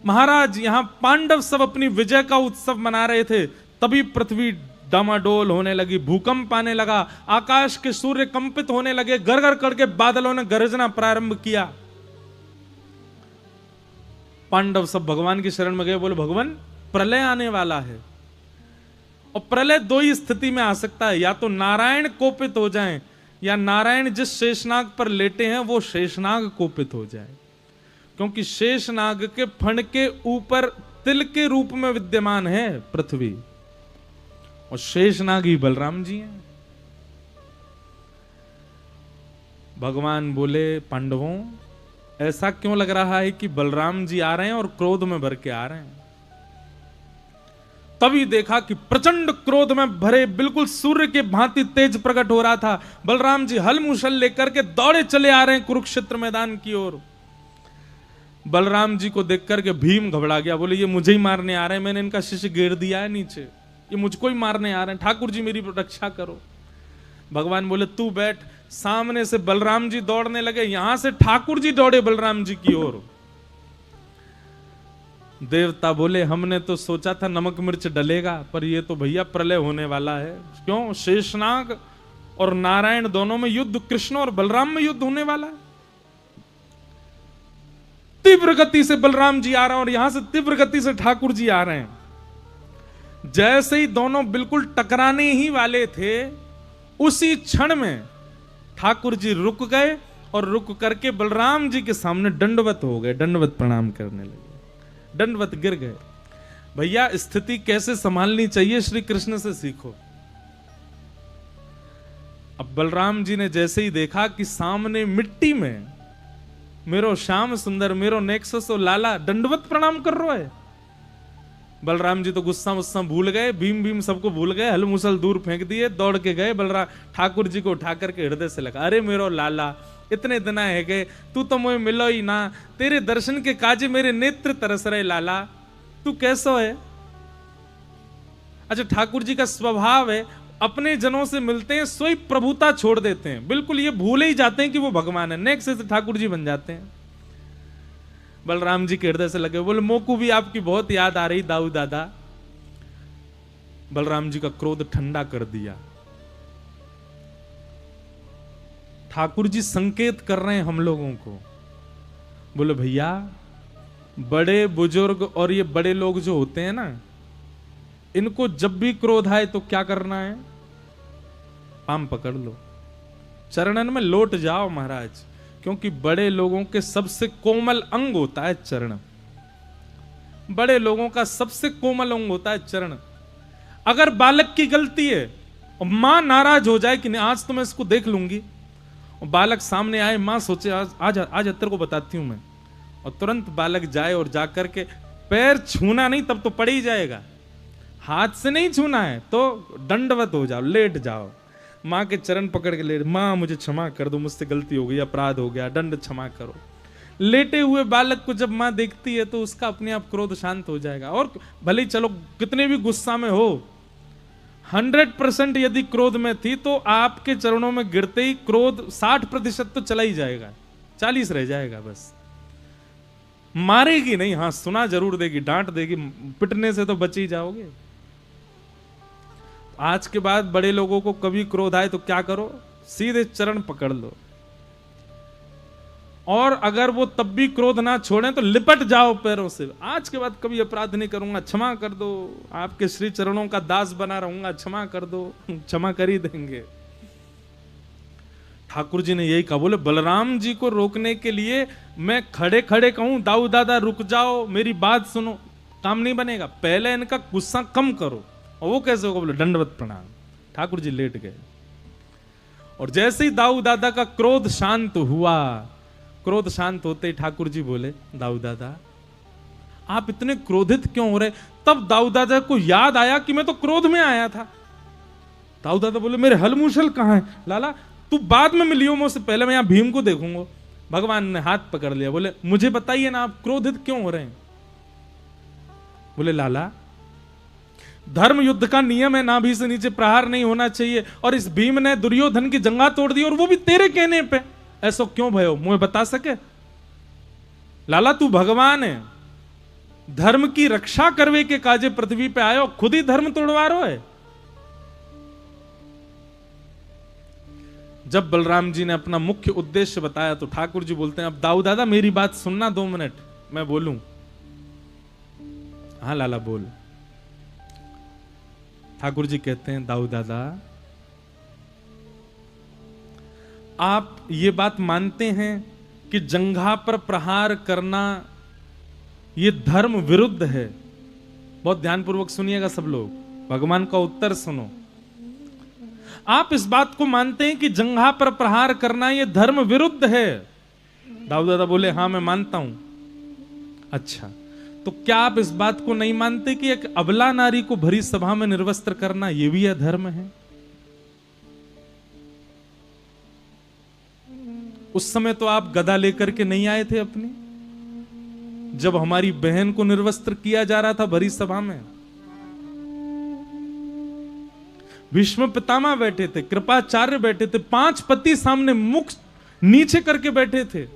महाराज यहां पांडव सब अपनी विजय का उत्सव मना रहे थे, तभी पृथ्वी डामाडोल होने लगी, भूकंप आने लगा, आकाश के सूर्य कंपित होने लगे, गरगर करके बादलों ने गरजना प्रारंभ किया। पांडव सब भगवान की शरण में गए, बोले भगवान प्रलय आने वाला है। और प्रलय दो ही स्थिति में आ सकता है, या तो नारायण कोपित हो जाएं, या नारायण जिस शेषनाग पर लेटे हैं वो शेषनाग कोपित हो जाए। क्योंकि शेषनाग के फण के ऊपर तिल के रूप में विद्यमान है पृथ्वी, और शेषनाग ही बलराम जी हैं। भगवान बोले पांडवों ऐसा क्यों लग रहा है कि बलराम जी आ रहे हैं और क्रोध में भर के आ रहे हैं। तभी देखा कि प्रचंड क्रोध में भरे बिल्कुल सूर्य के भांति तेज प्रकट हो रहा था। बलराम जी हल मूसल लेकर के दौड़े चले आ रहे हैं कुरुक्षेत्र मैदान की ओर। बलराम जी को देखकर के भीम घबरा गया, बोले ये मुझे ही मारने आ रहे हैं, मैंने इनका शिष्य गिर दिया है नीचे, ये मुझको ही मारने आ रहे हैं, ठाकुर जी मेरी रक्षा करो। भगवान बोले तू बैठ। सामने से बलराम जी दौड़ने लगे, यहां से ठाकुर जी दौड़े बलराम जी की ओर। देवता बोले हमने तो सोचा था नमक मिर्च डलेगा, पर ये तो भैया प्रलय होने वाला है। क्यों, शेषनाग और नारायण दोनों में युद्ध, कृष्ण और बलराम में युद्ध होने वाला है। तीव्र गति से बलराम जी आ रहे हैं और यहां से तीव्र गति से ठाकुर जी आ रहे हैं। जैसे ही दोनों बिल्कुल टकराने ही वाले थे, उसी क्षण में ठाकुर जी रुक गए और रुक करके बलराम जी के सामने दंडवत हो गए, दंडवत प्रणाम करने लगे, दंडवत गिर गए। भैया स्थिति कैसे संभालनी चाहिए श्री कृष्ण से सीखो। अब बलराम जी ने जैसे ही देखा कि सामने मिट्टी में मेरो श्याम सुंदर, मेरो नेक्सस और लाला दंडवत प्रणाम कर रहा है, बलराम जी तो गुस्सा मुस्सा भूल गए, भीम भीम सबको भूल गए, हल मुसल दूर फेंक दिए, दौड़ के गए बलराम ठाकुर जी को उठा करके हृदय से लगा, अरे मेरो लाला इतने दिन है गए, तू तो मुझे मिलो ही ना, तेरे दर्शन के काजे मेरे नेत्र तरस रहे लाला, तू कैसो है। अच्छा ठाकुर जी का स्वभाव है अपने जनों से मिलते हैं स्वयं प्रभुता छोड़ देते हैं, बिल्कुल ये भूल ही जाते हैं कि वो भगवान है, नेक्स्ट से ठाकुर जी बन जाते हैं। बलराम जी के हृदय से लगे, बोले मोकू भी आपकी बहुत याद आ रही दाऊ दादा। बलराम जी का क्रोध ठंडा कर दिया। ठाकुर जी संकेत कर रहे हैं हम लोगों को बोले भैया, बड़े बुजुर्ग और ये बड़े लोग जो होते हैं ना, इनको जब भी क्रोध आए तो क्या करना है? पाम पकड़ लो, चरणन में लौट जाओ महाराज, क्योंकि बड़े लोगों के सबसे कोमल अंग होता है चरण। बड़े लोगों का सबसे कोमल अंग होता है चरण। अगर बालक की गलती है और मां नाराज हो जाए कि नहीं आज तो मैं इसको देख लूंगी, और बालक सामने आए, मां सोचे आज आज तेरे को बताती हूं मैं, और तुरंत बालक जाए और जाकर के पैर छूना नहीं, तब तो पड़ ही जाएगा, हाथ से नहीं छूना है तो दंडवत हो जाओ, लेट जाओ, माँ के चरण पकड़ के लेट, माँ मुझे क्षमा कर दो, मुझसे गलती हो गई, अपराध हो गया, दंड क्षमा करो। लेटे हुए बालक को जब माँ देखती है तो उसका अपने आप क्रोध शांत हो जाएगा। और भले ही चलो कितने भी गुस्सा में हो, 100% यदि क्रोध में थी तो आपके चरणों में गिरते ही क्रोध 60% तो चला ही जाएगा, 40 रह जाएगा बस। मारेगी नहीं, हाँ सुना जरूर देगी, डांट देगी, पिटने से तो बच ही जाओगे। आज के बाद बड़े लोगों को कभी क्रोध आए तो क्या करो? सीधे चरण पकड़ लो, और अगर वो तब भी क्रोध ना छोड़ें तो लिपट जाओ पैरों से। आज के बाद कभी अपराध नहीं करूंगा, क्षमा कर दो, आपके श्री चरणों का दास बना रहूंगा, क्षमा कर दो। क्षमा कर ही देंगे। ठाकुर जी ने यही कहा, बोले बलराम जी को रोकने के लिए मैं खड़े खड़े कहूं दाऊ दादा रुक जाओ, मेरी बात सुनो, काम नहीं बनेगा, पहले इनका गुस्सा कम करो। और वो कैसे होगा? बोले दंडवत प्रणाम। ठाकुर जी लेट गए, और जैसे ही दाऊ दादा का क्रोध शांत हुआ, क्रोध शांत होते ही ठाकुर जी बोले, दाऊ दादा आप इतने क्रोधित क्यों हो रहे? तब दाऊ दादा को याद आया कि मैं तो क्रोध में आया था। दाऊ दादा बोले, मेरे हल मूसल कहां है? लाला तू बाद में मिलियो मुझसे, पहले मैं यहां भीम को देखूंगा। भगवान ने हाथ पकड़ लिया, बोले मुझे बताइए ना आप क्रोधित क्यों हो रहे हैं? बोले लाला धर्म युद्ध का नियम है, नाभि से नीचे प्रहार नहीं होना चाहिए, और इस भीम ने दुर्योधन की जंगा तोड़ दी, और वो भी तेरे कहने पे। ऐसा क्यों भयो? मुझे बता सके? लाला तू भगवान है, धर्म की रक्षा करवे के काजे पृथ्वी पे आयो, खुद ही धर्म तोड़वा रहे है। जब बलराम जी ने अपना मुख्य उद्देश्य बताया तो ठाकुर जी बोलते हैं, अब दाऊ दादा मेरी बात सुनना 2 मिनट, मैं बोलूं। हाँ लाला बोल। ठाकुर जी कहते हैं, दाऊ दादा आप ये बात मानते हैं कि जंघा पर प्रहार करना ये धर्म विरुद्ध है? बहुत ध्यानपूर्वक सुनिएगा सब लोग, भगवान का उत्तर सुनो। आप इस बात को मानते हैं कि जंघा पर प्रहार करना ये धर्म विरुद्ध है? दाऊ दादा बोले, हां मैं मानता हूं। अच्छा, तो क्या आप इस बात को नहीं मानते कि एक अबला नारी को भरी सभा में निर्वस्त्र करना यह भी अधर्म है? उस समय तो आप गदा लेकर के नहीं आए थे अपनी, जब हमारी बहन को निर्वस्त्र किया जा रहा था भरी सभा में। भीष्म पितामह बैठे थे, कृपाचार्य बैठे थे, 5 पति सामने मुख नीचे करके बैठे थे।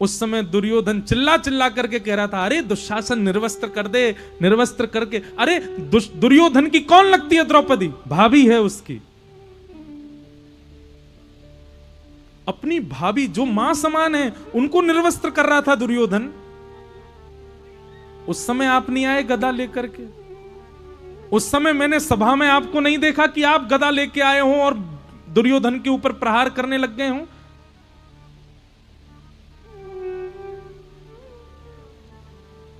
उस समय दुर्योधन चिल्ला चिल्ला करके कह रहा था, अरे दुशासन निर्वस्त्र कर दे, निर्वस्त्र करके। अरे दुर्योधन की कौन लगती है द्रौपदी? भाभी है उसकी, अपनी भाभी जो मां समान है उनको निर्वस्त्र कर रहा था दुर्योधन। उस समय आप नहीं आए गदा लेकर के। उस समय मैंने सभा में आपको नहीं देखा कि आप गदा लेके आए हो और दुर्योधन के ऊपर प्रहार करने लग गए हो।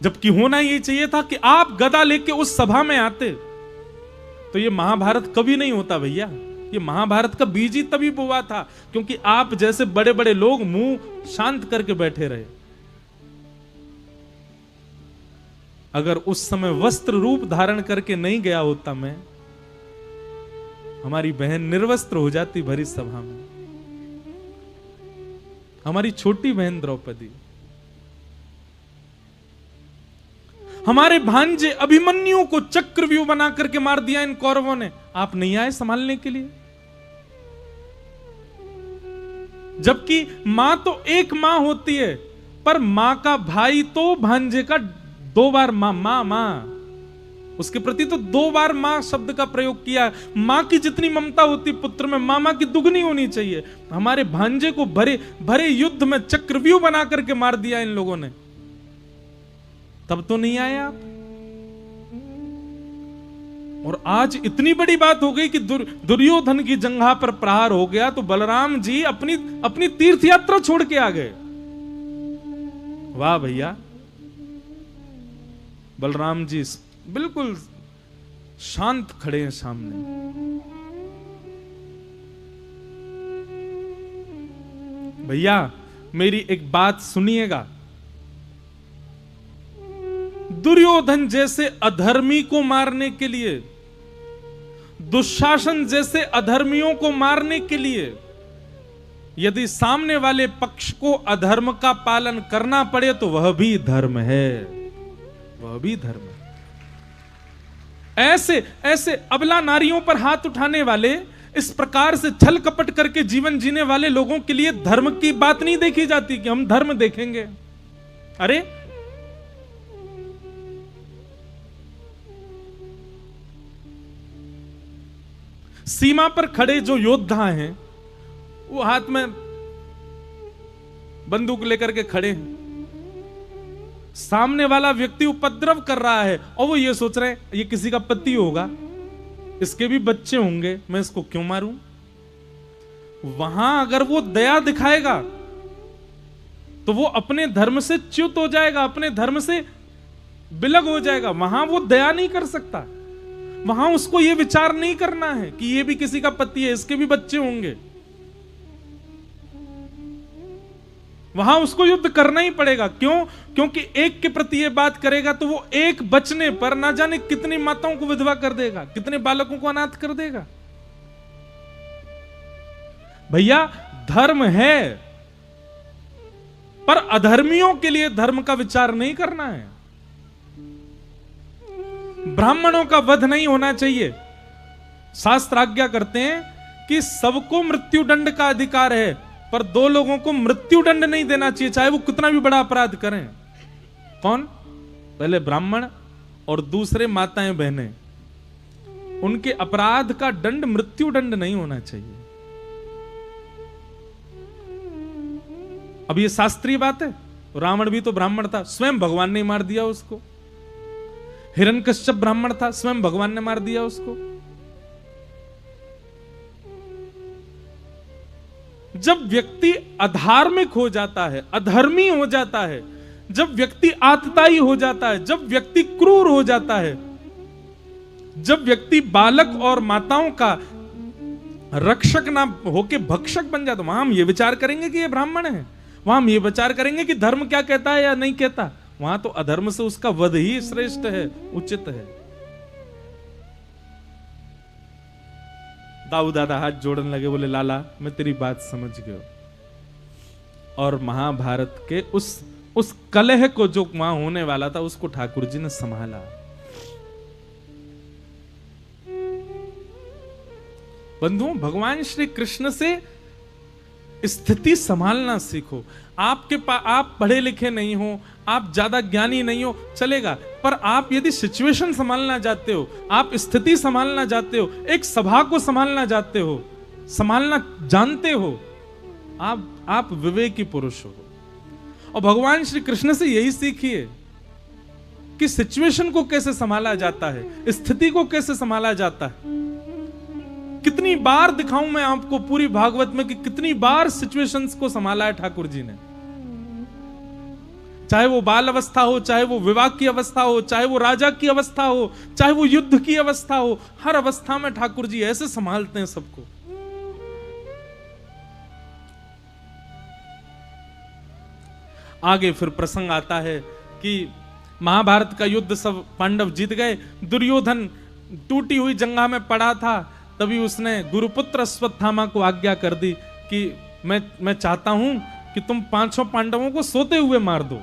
जबकि होना यही चाहिए था कि आप गदा लेके उस सभा में आते, तो ये महाभारत कभी नहीं होता भैया। ये महाभारत का बीज ही तभी बोआ था क्योंकि आप जैसे बड़े बड़े लोग मुंह शांत करके बैठे रहे। अगर उस समय वस्त्र रूप धारण करके नहीं गया होता मैं, हमारी बहन निर्वस्त्र हो जाती भरी सभा में। हमारी छोटी बहन द्रौपदी, हमारे भांजे अभिमन्यु को चक्रव्यूह बना करके मार दिया इन कौरवों ने। आप नहीं आए संभालने के लिए। जबकि मां तो एक मां होती है, पर मां का भाई तो भांजे का 2 बार मां मां मां। उसके प्रति तो 2 बार मां शब्द का प्रयोग किया। मां की जितनी ममता होती पुत्र में, मामा की दुगनी होनी चाहिए। हमारे भांजे को भरे भरे युद्ध में चक्रव्यूह बना करके मार दिया इन लोगों ने, तब तो नहीं आए आप। और आज इतनी बड़ी बात हो गई कि दुर्योधन की जंघा पर प्रहार हो गया तो बलराम जी अपनी तीर्थ यात्रा छोड़ के आ गए। वाह भैया, बलराम जी बिल्कुल शांत खड़े हैं सामने। भैया मेरी एक बात सुनिएगा, दुर्योधन जैसे अधर्मी को मारने के लिए, दुशासन जैसे अधर्मियों को मारने के लिए यदि सामने वाले पक्ष को अधर्म का पालन करना पड़े तो वह भी धर्म है, वह भी धर्म है। ऐसे अबला नारियों पर हाथ उठाने वाले, इस प्रकार से छल कपट करके जीवन जीने वाले लोगों के लिए धर्म की बात नहीं देखी जाती कि हम धर्म देखेंगे। अरे सीमा पर खड़े जो योद्धा हैं वो हाथ में बंदूक लेकर के खड़े हैं, सामने वाला व्यक्ति उपद्रव कर रहा है और वो ये सोच रहे हैं ये किसी का पति होगा, इसके भी बच्चे होंगे, मैं इसको क्यों मारूं। वहां अगर वो दया दिखाएगा तो वो अपने धर्म से च्युत हो जाएगा, अपने धर्म से विलग हो जाएगा। वहां वो दया नहीं कर सकता, वहां उसको ये विचार नहीं करना है कि ये भी किसी का पति है, इसके भी बच्चे होंगे। वहां उसको युद्ध करना ही पड़ेगा। क्यों? क्योंकि एक के प्रति ये बात करेगा तो वो एक बचने पर ना जाने कितनी माताओं को विधवा कर देगा, कितने बालकों को अनाथ कर देगा। भैया धर्म है, पर अधर्मियों के लिए धर्म का विचार नहीं करना है। ब्राह्मणों का वध नहीं होना चाहिए। शास्त्र आज्ञा करते हैं कि सबको मृत्यु दंड का अधिकार है, पर 2 लोगों को मृत्यु दंड नहीं देना चाहिए, चाहे वो कितना भी बड़ा अपराध करें। कौन? पहले ब्राह्मण और दूसरे माताएं बहनें। उनके अपराध का दंड मृत्यु दंड नहीं होना चाहिए। अब ये शास्त्रीय बात है। रावण भी तो ब्राह्मण था, स्वयं भगवान ने मार दिया उसको। हिरण्यकश्यप ब्राह्मण था, स्वयं भगवान ने मार दिया उसको। जब व्यक्ति अधार्मिक हो जाता है, अधर्मी हो जाता है, जब व्यक्ति आतताई हो जाता है, जब व्यक्ति क्रूर हो जाता है, जब व्यक्ति बालक और माताओं का रक्षक ना होके भक्षक बन जाता, वहां हम ये विचार करेंगे कि ये ब्राह्मण है, वहां हम ये विचार करेंगे कि धर्म क्या कहता है या नहीं कहता। वहां तो अधर्म से उसका वध ही श्रेष्ठ है, उचित है। दाऊ दादा हाथ जोड़ने लगे, बोले लाला मैं तेरी बात समझ गया। और महाभारत के उस कलह को जो वहां होने वाला था उसको ठाकुर जी ने संभाला। बंधुओं, भगवान श्री कृष्ण से स्थिति संभालना सीखो। आप पढ़े लिखे नहीं हो, आप ज्यादा ज्ञानी नहीं हो, चलेगा, पर आप यदि सिचुएशन संभालना चाहते हो, आप स्थिति संभालना चाहते हो, एक सभा को संभालना चाहते हो, संभालना जानते हो, आप विवेकी पुरुष हो। और भगवान श्री कृष्ण से यही सीखिए कि सिचुएशन को कैसे संभाला जाता है, स्थिति को कैसे संभाला जाता है। कितनी बार दिखाऊं मैं आपको पूरी भागवत में कि कितनी बार सिचुएशंस को संभाला है ठाकुर जी ने। चाहे वो बाल अवस्था हो, चाहे वो विवाह की अवस्था हो, चाहे वो राजा की अवस्था हो, चाहे वो युद्ध की अवस्था हो, हर अवस्था में ठाकुर जी ऐसे संभालते हैं सबको। आगे फिर प्रसंग आता है कि महाभारत का युद्ध सब पांडव जीत गए। दुर्योधन टूटी हुई जंगा में पड़ा था, तभी उसने गुरुपुत्र अश्वत्थामा को आज्ञा कर दी कि मैं चाहता हूं कि तुम 5 पांडवों को सोते हुए मार दो।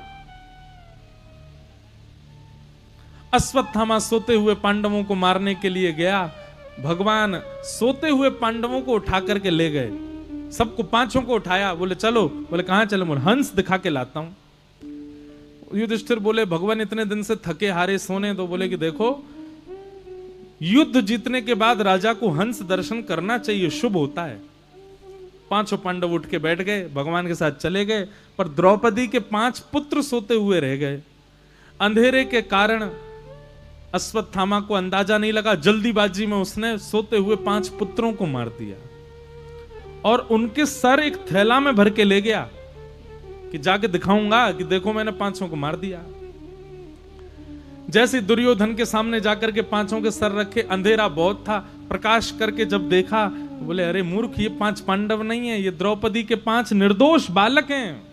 अश्वत्थामा सोते हुए पांडवों को मारने के लिए गया। भगवान सोते हुए पांडवों को उठा करके ले गए, सबको 5 को उठाया। बोले चलो, बोले कहां चलो, बोले हंस दिखा के लाता हूं। युधिष्ठिर बोले भगवान इतने दिन से थके हारे सोने दो। बोले कि देखो युद्ध जीतने के बाद राजा को हंस दर्शन करना चाहिए, शुभ होता है। पांचों पांडव उठ के बैठ गए, भगवान के साथ चले गए, पर द्रौपदी के 5 पुत्र सोते हुए रह गए। अंधेरे के कारण अश्वत्थामा को अंदाजा नहीं लगा, जल्दीबाजी में उसने सोते हुए 5 पुत्रों को मार दिया और उनके सर एक थैला में भर के ले गया कि जाके दिखाऊंगा कि देखो मैंने 5 को मार दिया। जैसे दुर्योधन के सामने जाकर के 5 के सर रखे, अंधेरा बहुत था, प्रकाश करके जब देखा बोले अरे मूर्ख, ये 5 पांडव नहीं है, ये द्रौपदी के 5 निर्दोष बालक हैं।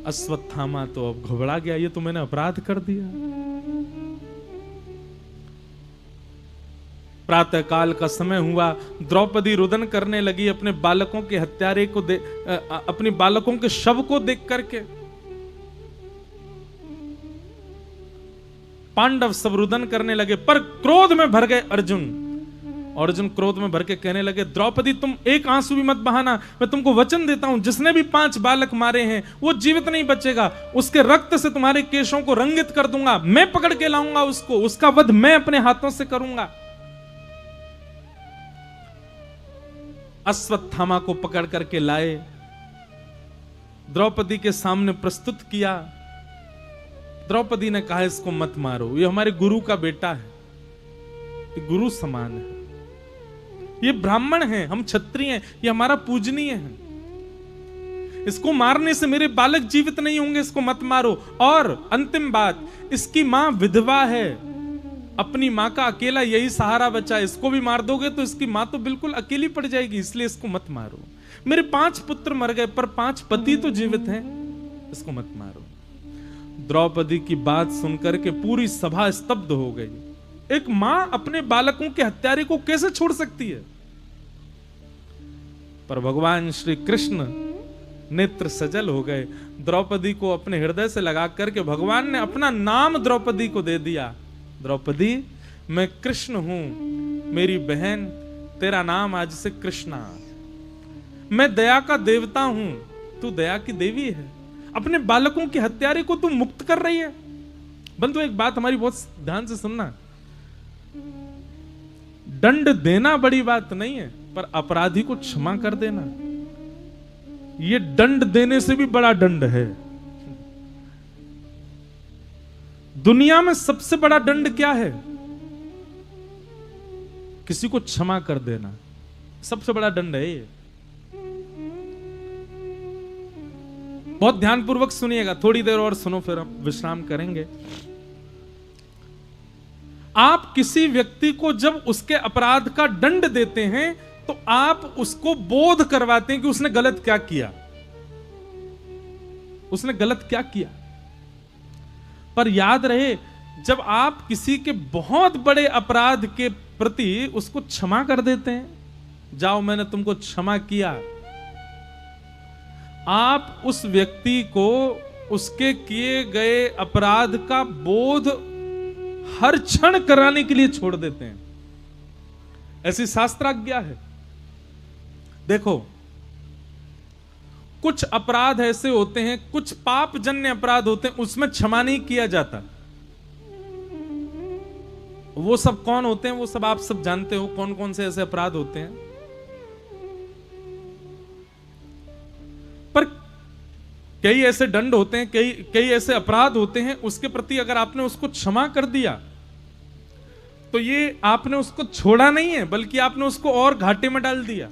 अश्वत्थामा तो अब घबरा गया, ये तो मैंने अपराध कर दिया। प्रातः काल का समय हुआ, द्रौपदी रुदन करने लगी अपने बालकों के हत्यारे को अपनी बालकों के शव को देख करके। पांडव सब रुदन करने लगे, पर क्रोध में भर गए अर्जुन। अर्जुन क्रोध में भर के कहने लगे, द्रौपदी तुम एक आंसू भी मत बहाना, मैं तुमको वचन देता हूं, जिसने भी 5 बालक मारे हैं वो जीवित नहीं बचेगा, उसके रक्त से तुम्हारे केशों को रंगित कर दूंगा, मैं पकड़ के लाऊंगा उसको, उसका वध मैं अपने हाथों से करूंगा। अश्वत्थामा को पकड़ करके लाए, द्रौपदी के सामने प्रस्तुत किया। द्रौपदी ने कहा इसको मत मारो, ये हमारे गुरु का बेटा है, ये गुरु समान है, ये ब्राह्मण है, हम क्षत्रिय हैं, ये हमारा पूजनीय है, इसको मारने से मेरे बालक जीवित नहीं होंगे, इसको मत मारो। और अंतिम बात, इसकी मां विधवा है, अपनी मां का अकेला यही सहारा बचा, इसको भी मार दोगे तो इसकी मां तो बिल्कुल अकेली पड़ जाएगी, इसलिए इसको मत मारो। मेरे 5 पुत्र मर गए पर 5 पति तो जीवित हैं, इसको मत मारो। द्रौपदी की बात सुनकर के पूरी सभा स्तब्ध हो गई। एक मां अपने बालकों के हत्यारे को कैसे छोड़ सकती है? पर भगवान श्री कृष्ण नेत्र सजल हो गए, द्रौपदी को अपने हृदय से लगा करके भगवान ने अपना नाम द्रौपदी को दे दिया। द्रौपदी, मैं कृष्ण हूं, मेरी बहन, तेरा नाम आज से कृष्णा। मैं दया का देवता हूं, तू दया की देवी है। अपने बालकों के हत्यारे को तू मुक्त कर रही है। बंधु, एक बात हमारी बहुत ध्यान से सुनना, दंड देना बड़ी बात नहीं है, पर अपराधी को क्षमा कर देना ये दंड देने से भी बड़ा दंड है। दुनिया में सबसे बड़ा दंड क्या है? किसी को क्षमा कर देना सबसे बड़ा दंड है ये। बहुत ध्यानपूर्वक सुनिएगा, थोड़ी देर और सुनो फिर हम विश्राम करेंगे। आप किसी व्यक्ति को जब उसके अपराध का दंड देते हैं तो आप उसको बोध करवाते हैं कि उसने गलत क्या किया, उसने गलत क्या किया। पर याद रहे, जब आप किसी के बहुत बड़े अपराध के प्रति उसको क्षमा कर देते हैं, जाओ मैंने तुमको क्षमा किया, आप उस व्यक्ति को उसके किए गए अपराध का बोध हर क्षण कराने के लिए छोड़ देते हैं। ऐसी शास्त्राज्ञा है। देखो, कुछ अपराध ऐसे होते हैं, कुछ पापजन्य अपराध होते हैं, उसमें क्षमा नहीं किया जाता। वो सब कौन होते हैं? वो सब आप सब जानते हो कौन कौन से ऐसे अपराध होते हैं। पर कई ऐसे दंड होते हैं, कई ऐसे अपराध होते हैं, उसके प्रति अगर आपने उसको क्षमा कर दिया तो ये आपने उसको छोड़ा नहीं है, बल्कि आपने उसको और घाटे में डाल दिया।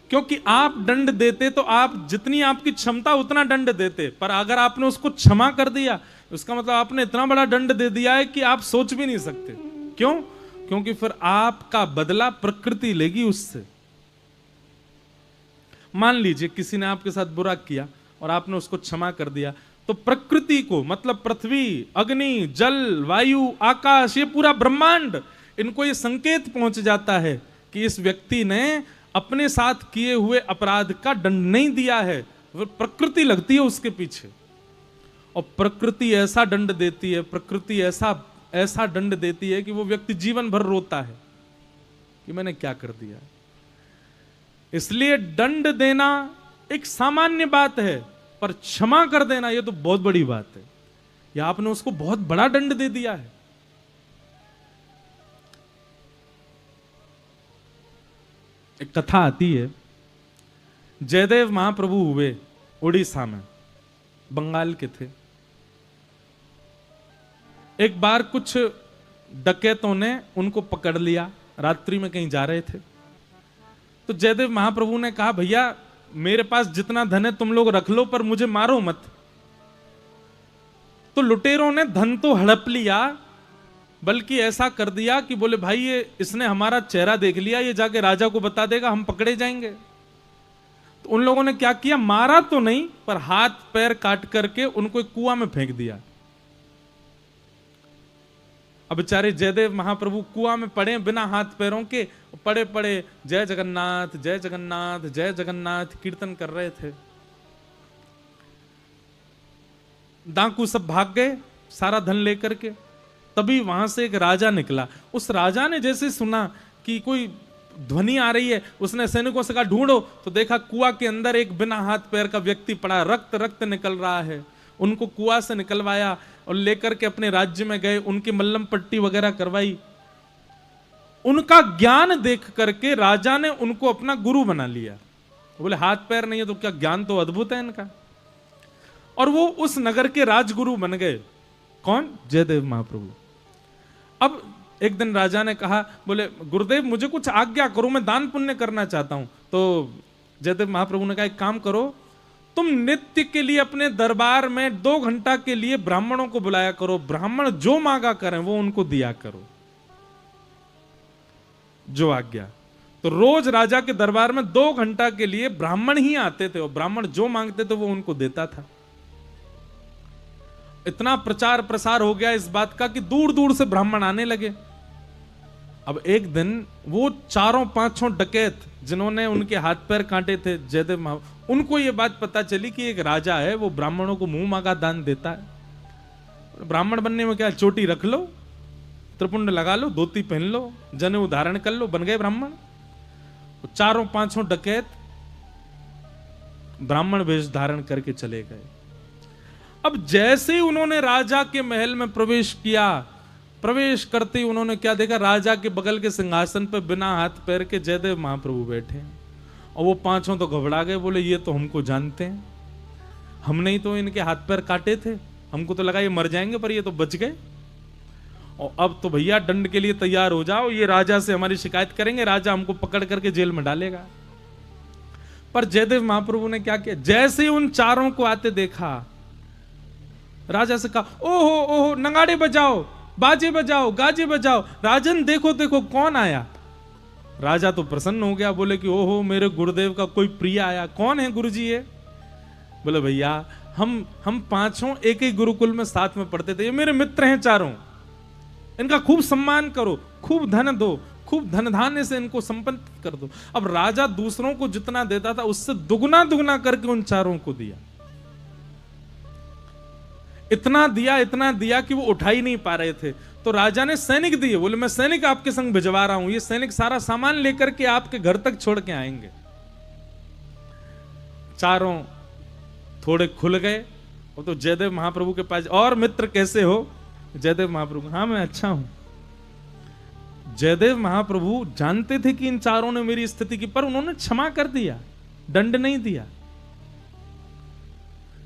क्योंकि आप दंड देते तो आप जितनी आपकी क्षमता उतना दंड देते, पर अगर आपने उसको क्षमा कर दिया उसका मतलब आपने इतना बड़ा दंड दे दिया है कि आप सोच भी नहीं सकते। क्यों? क्योंकि फिर आपका बदला प्रकृति लेगी उससे। मान लीजिए किसी ने आपके साथ बुरा किया और आपने उसको क्षमा कर दिया, तो प्रकृति को, मतलब पृथ्वी, अग्नि, जल, वायु, आकाश, ये पूरा ब्रह्मांड, इनको ये संकेत पहुंच जाता है कि इस व्यक्ति ने अपने साथ किए हुए अपराध का दंड नहीं दिया है। प्रकृति लगती है उसके पीछे, और प्रकृति ऐसा दंड देती है, प्रकृति ऐसा दंड देती है कि वो व्यक्ति जीवन भर रोता है कि मैंने क्या कर दिया। इसलिए दंड देना एक सामान्य बात है, पर क्षमा कर देना ये तो बहुत बड़ी बात है। या आपने उसको बहुत बड़ा दंड दे दिया है, एक कथा आती है, जयदेव महाप्रभु हुए उड़ीसा में, बंगाल के थे। एक बार कुछ डकैतों ने उनको पकड़ लिया, रात्रि में कहीं जा रहे थे। तो जयदेव महाप्रभु ने कहा, भैया मेरे पास जितना धन है तुम लोग रख लो, पर मुझे मारो मत। तो लुटेरों ने धन तो हड़प लिया, बल्कि ऐसा कर दिया कि बोले भाई ये इसने हमारा चेहरा देख लिया, ये जाके राजा को बता देगा, हम पकड़े जाएंगे। तो उन लोगों ने क्या किया, मारा तो नहीं पर हाथ पैर काट करके उनको एक कुआं में फेंक दिया। अब बेचारे जयदेव महाप्रभु कुआं में पड़े बिना हाथ पैरों के, पड़े पड़े जय जगन्नाथ जय जगन्नाथ जय जगन्नाथ कीर्तन कर रहे थे। डाकू सब भाग गए सारा धन लेकर के। तभी वहां से एक राजा निकला। उस राजा ने जैसे सुना कि कोई ध्वनि आ रही है, उसने सैनिकों से कहा ढूंढो। तो देखा कुआं के अंदर एक बिना हाथ पैर का व्यक्ति पड़ा, रक्त रक्त निकल रहा है। उनको कुआं से निकलवाया और लेकर के अपने राज्य में गए, उनकी मल्लम पट्टी वगैरह करवाई। उनका ज्ञान देख करके राजा ने उनको अपना गुरु बना लिया। बोले हाथ पैर नहीं है तो क्या ज्ञान तो अद्भुत है इनका। और वो उस नगर के राजगुरु बन गए। कौन? जयदेव महाप्रभु। अब एक दिन राजा ने कहा, बोले गुरुदेव मुझे कुछ आज्ञा करो, मैं दान पुण्य करना चाहता हूं। तो जयदेव महाप्रभु ने कहा, एक काम करो, तुम नित्य के लिए अपने दरबार में 2 घंटा के लिए ब्राह्मणों को बुलाया करो, ब्राह्मण जो मांगा करें वो उनको दिया करो, जो आज्ञा। तो रोज राजा के दरबार में 2 घंटा के लिए ब्राह्मण ही आते थे और ब्राह्मण जो मांगते थे वो उनको देता था। इतना प्रचार प्रसार हो गया इस बात का कि दूर दूर से ब्राह्मण आने लगे। अब एक दिन वो 4-5 डकैत जिन्होंने उनके हाथ पैर काटे थे जयदेव, उनको ये बात पता चली कि एक राजा है वो ब्राह्मणों को मुंह मांगा दान देता है। ब्राह्मण बनने में क्या, चोटी रख लो, त्रिपुंड लगा लो, धोती पहन लो, जनेऊ धारण कर लो, बन गए ब्राह्मण। 4-5 डकैत ब्राह्मण वेश धारण करके चले गए। अब जैसे ही उन्होंने राजा के महल में प्रवेश किया, प्रवेश करते ही उन्होंने क्या देखा, राजा के बगल के सिंहासन पर बिना हाथ पैर के जयदेव महाप्रभु बैठे। और वो 5 तो घबरा गए, बोले ये तो हमको जानते हैं, हमने ही तो इनके हाथ पैर काटे थे, हमको तो लगा ये मर जाएंगे, पर ये तो बच गए। और अब तो भैया दंड के लिए तैयार हो जाओ, ये राजा से हमारी शिकायत करेंगे, राजा हमको पकड़ करके जेल में डालेगा। पर जयदेव महाप्रभु ने क्या किया, जैसे ही उन 4 को आते देखा, राजा से कहा, ओहो ओहो नगाड़े बजाओ, बाजे बजाओ, गाजे बजाओ, राजन देखो देखो कौन आया। राजा तो प्रसन्न हो गया, बोले कि ओहो मेरे गुरुदेव का कोई प्रिय आया। कौन है गुरुजी ये? बोले भैया हम 5 एक ही गुरुकुल में साथ में पढ़ते थे, ये मेरे मित्र हैं 4, इनका खूब सम्मान करो, खूब धन दो, खूब धन धान्य से इनको संपन्न कर दो। अब राजा दूसरों को जितना देता था उससे दुगना दुगना करके उन 4 को दिया। इतना दिया कि वो उठा ही नहीं पा रहे थे। तो राजा ने सैनिक दिए, बोले मैं सैनिक आपके संग भिजवा रहा हूं, ये सैनिक सारा सामान लेकर के आपके घर तक छोड़ के आएंगे। 4 थोड़े खुल गए। वो तो जयदेव महाप्रभु के पास, और मित्र कैसे हो? जयदेव महाप्रभु, हाँ मैं अच्छा हूं। जयदेव महाप्रभु जानते थे कि इन 4 ने मेरी स्थिति की, पर उन्होंने क्षमा कर दिया, दंड नहीं दिया।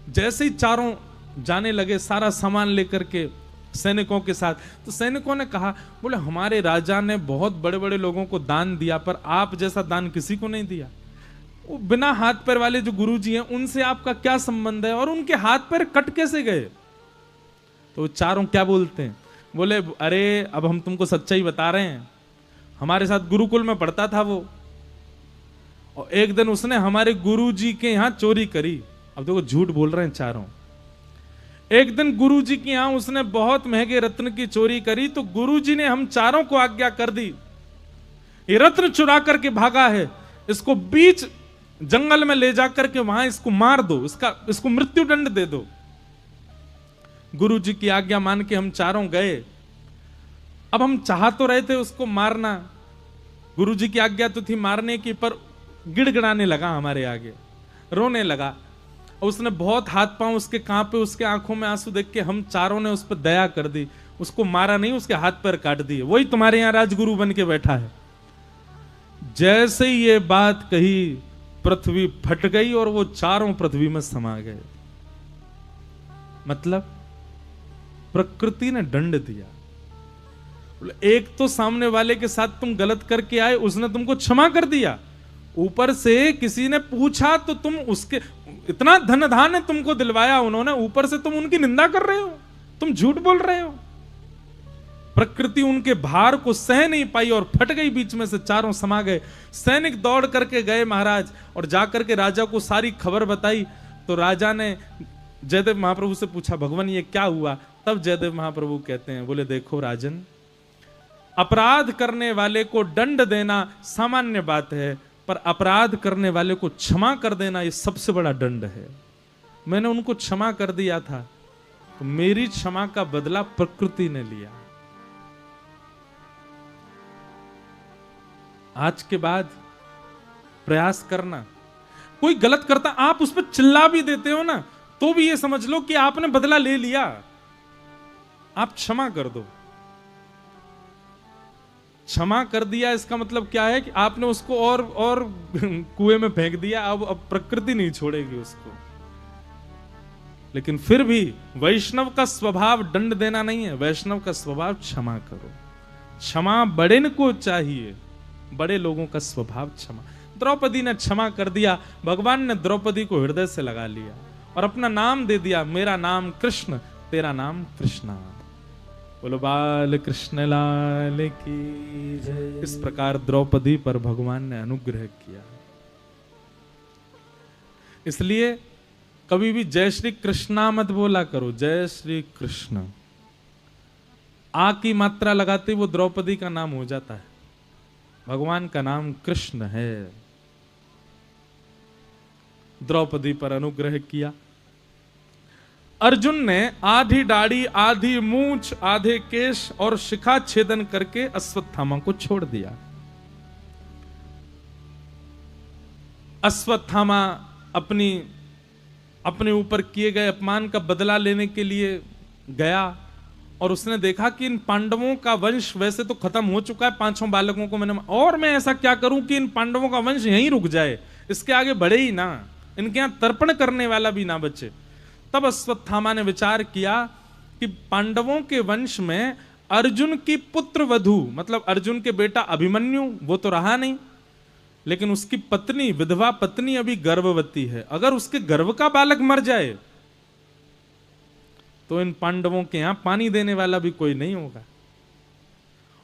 जैसे ही 4 जाने लगे सारा सामान लेकर के सैनिकों के साथ, तो सैनिकों ने कहा, बोले हमारे राजा ने बहुत बड़े बड़े लोगों को दान दिया, पर आप जैसा दान किसी को नहीं दिया। वो बिना हाथ पैर वाले जो गुरुजी हैं उनसे आपका क्या संबंध है, और उनके हाथ पैर कट कैसे गए? तो 4 क्या बोलते हैं, बोले अरे अब हम तुमको सच्चाई बता रहे हैं, हमारे साथ गुरुकुल में पढ़ता था वो, और एक दिन उसने हमारे गुरुजी के यहाँ चोरी करी। अब देखो झूठ बोल रहे हैं 4। एक दिन गुरुजी के यहां उसने बहुत महंगे रत्न की चोरी करी, तो गुरुजी ने हम 4 को आज्ञा कर दी, ये रत्न चुरा करके भागा है, इसको बीच जंगल में ले जाकर के वहां इसको मार दो, इसको मृत्यु दंड दे दो। गुरुजी की आज्ञा मान के हम 4 गए। अब हम चाह तो रहे थे उसको मारना, गुरुजी की आज्ञा तो थी मारने की, पर गिड़गिड़ाने लगा हमारे आगे, रोने लगा। उसने बहुत हाथ पांव उसके कांपे, उसके आंखों में आंसू देख के हम 4 ने उस पर दया कर दी, उसको मारा नहीं, उसके हाथ पैर काट दिए। वही तुम्हारे यहां राजगुरु बन के बैठा है। जैसे ही ये बात कही पृथ्वी फट गई और वो चारों पृथ्वी में समा गए। मतलब प्रकृति ने दंड दिया। एक तो सामने वाले के साथ तुम गलत करके आए, उसने तुमको क्षमा कर दिया, ऊपर से किसी ने पूछा तो तुम उसके इतना धन धान्य तुमको दिलवाया उन्होंने, ऊपर से तुम उनकी निंदा कर रहे हो, तुम झूठ बोल रहे हो। प्रकृति उनके भार को सह नहीं पाई और फट गई, बीच में से चारों समा गए। सैनिक दौड़ करके गए महाराज और जाकर के राजा को सारी खबर बताई। तो राजा ने जयदेव महाप्रभु से पूछा, भगवान ये क्या हुआ? तब जयदेव महाप्रभु कहते हैं, बोले देखो राजन, अपराध करने वाले को दंड देना सामान्य बात है, पर अपराध करने वाले को क्षमा कर देना ये सबसे बड़ा दंड है। मैंने उनको क्षमा कर दिया था, तो मेरी क्षमा का बदला प्रकृति ने लिया। आज के बाद प्रयास करना, कोई गलत करता आप उस पर चिल्ला भी देते हो ना, तो भी ये समझ लो कि आपने बदला ले लिया, आप क्षमा कर दो। क्षमा कर दिया इसका मतलब क्या है कि आपने उसको और कुएं में फेंक दिया, अब प्रकृति नहीं छोड़ेगी उसको। लेकिन फिर भी वैष्णव का स्वभाव दंड देना नहीं है, वैष्णव का स्वभाव क्षमा करो। क्षमा बड़े को चाहिए, बड़े लोगों का स्वभाव क्षमा। द्रौपदी ने क्षमा कर दिया, भगवान ने द्रौपदी को हृदय से लगा लिया और अपना नाम दे दिया, मेरा नाम कृष्ण, तेरा नाम कृष्णा। बोलो बाल कृष्ण लाल की जय। इस प्रकार द्रौपदी पर भगवान ने अनुग्रह किया। इसलिए कभी भी जय श्री कृष्णा मत बोला करो, जय श्री कृष्ण। आ की मात्रा लगाते वो द्रौपदी का नाम हो जाता है, भगवान का नाम कृष्ण है। द्रौपदी पर अनुग्रह किया। अर्जुन ने आधी दाढ़ी, आधी मूंछ, आधे केश और शिखा छेदन करके अश्वत्थामा को छोड़ दिया। अश्वत्थामा अपने ऊपर किए गए अपमान का बदला लेने के लिए गया और उसने देखा कि इन पांडवों का वंश वैसे तो खत्म हो चुका है, पांचों बालकों को मैंने, और मैं ऐसा क्या करूं कि इन पांडवों का वंश यहीं रुक जाए, इसके आगे बढ़े ही ना, इनके यहां तर्पण करने वाला भी ना बचे। तब अश्वत्थामा ने विचार किया कि पांडवों के वंश में अर्जुन की पुत्र वधू, मतलब अर्जुन के बेटा अभिमन्यु, वो तो रहा नहीं, लेकिन उसकी पत्नी, विधवा पत्नी अभी गर्भवती है। अगर उसके गर्भ का बालक मर जाए तो इन पांडवों के यहां पानी देने वाला भी कोई नहीं होगा।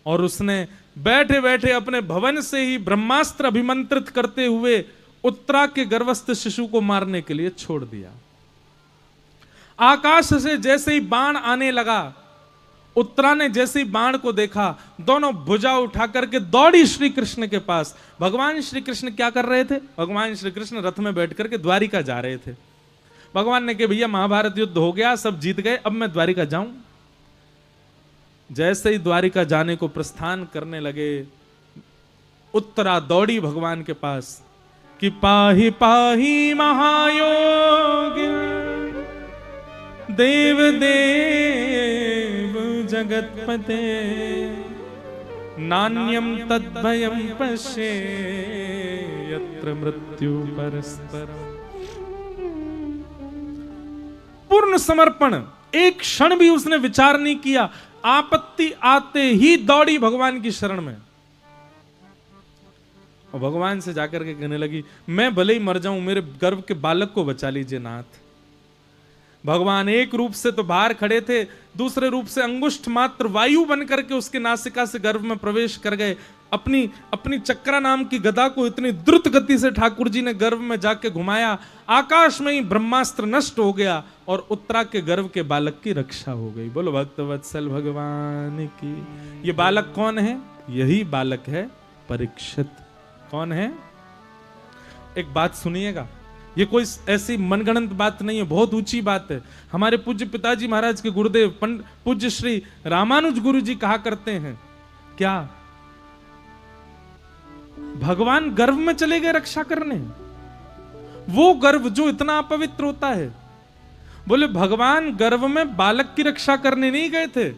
और उसने बैठे बैठे अपने भवन से ही ब्रह्मास्त्र अभिमंत्रित करते हुए उत्तरा के गर्भस्थ शिशु को मारने के लिए छोड़ दिया। आकाश से जैसे ही बाण आने लगा, उत्तरा ने जैसे ही बाण को देखा, दोनों भुजा उठा करके दौड़ी श्री कृष्ण के पास। भगवान श्री कृष्ण क्या कर रहे थे? भगवान श्री कृष्ण रथ में बैठ करके द्वारिका जा रहे थे। भगवान ने कहा भैया महाभारत युद्ध हो गया, सब जीत गए, अब मैं द्वारिका जाऊं। जैसे ही द्वारिका जाने को प्रस्थान करने लगे, उत्तरा दौड़ी भगवान के पास कि पाहि पाहि महायोगी देव देव जगतपते नान्यम तद्भयम पश्ये यत्र मृत्यु परस्परम। पूर्ण समर्पण, एक क्षण भी उसने विचार नहीं किया। आपत्ति आते ही दौड़ी भगवान की शरण में और भगवान से जाकर के कहने लगी, मैं भले ही मर जाऊं, मेरे गर्भ के बालक को बचा लीजिए नाथ। भगवान एक रूप से तो बाहर खड़े थे, दूसरे रूप से अंगुष्ठ मात्र वायु बन करके उसके नासिका से गर्भ में प्रवेश कर गए। अपनी चक्रा नाम की गदा को इतनी द्रुत गति से ठाकुर जी ने गर्भ में जाके घुमाया, आकाश में ही ब्रह्मास्त्र नष्ट हो गया और उत्तरा के गर्भ के बालक की रक्षा हो गई। बोलो भक्त वत्सल भगवान की। ये बालक कौन है? यही बालक है परीक्षित। कौन है? एक बात सुनिएगा, ये कोई ऐसी मनगढ़ंत बात नहीं है, बहुत ऊंची बात है। हमारे पूज्य पिताजी महाराज के गुरुदेव पूज्य श्री रामानुज गुरु जी कहा करते हैं, क्या भगवान गर्भ में चले गए रक्षा करने? वो गर्भ जो इतना अपवित्र होता है। बोले भगवान गर्भ में बालक की रक्षा करने नहीं गए थे,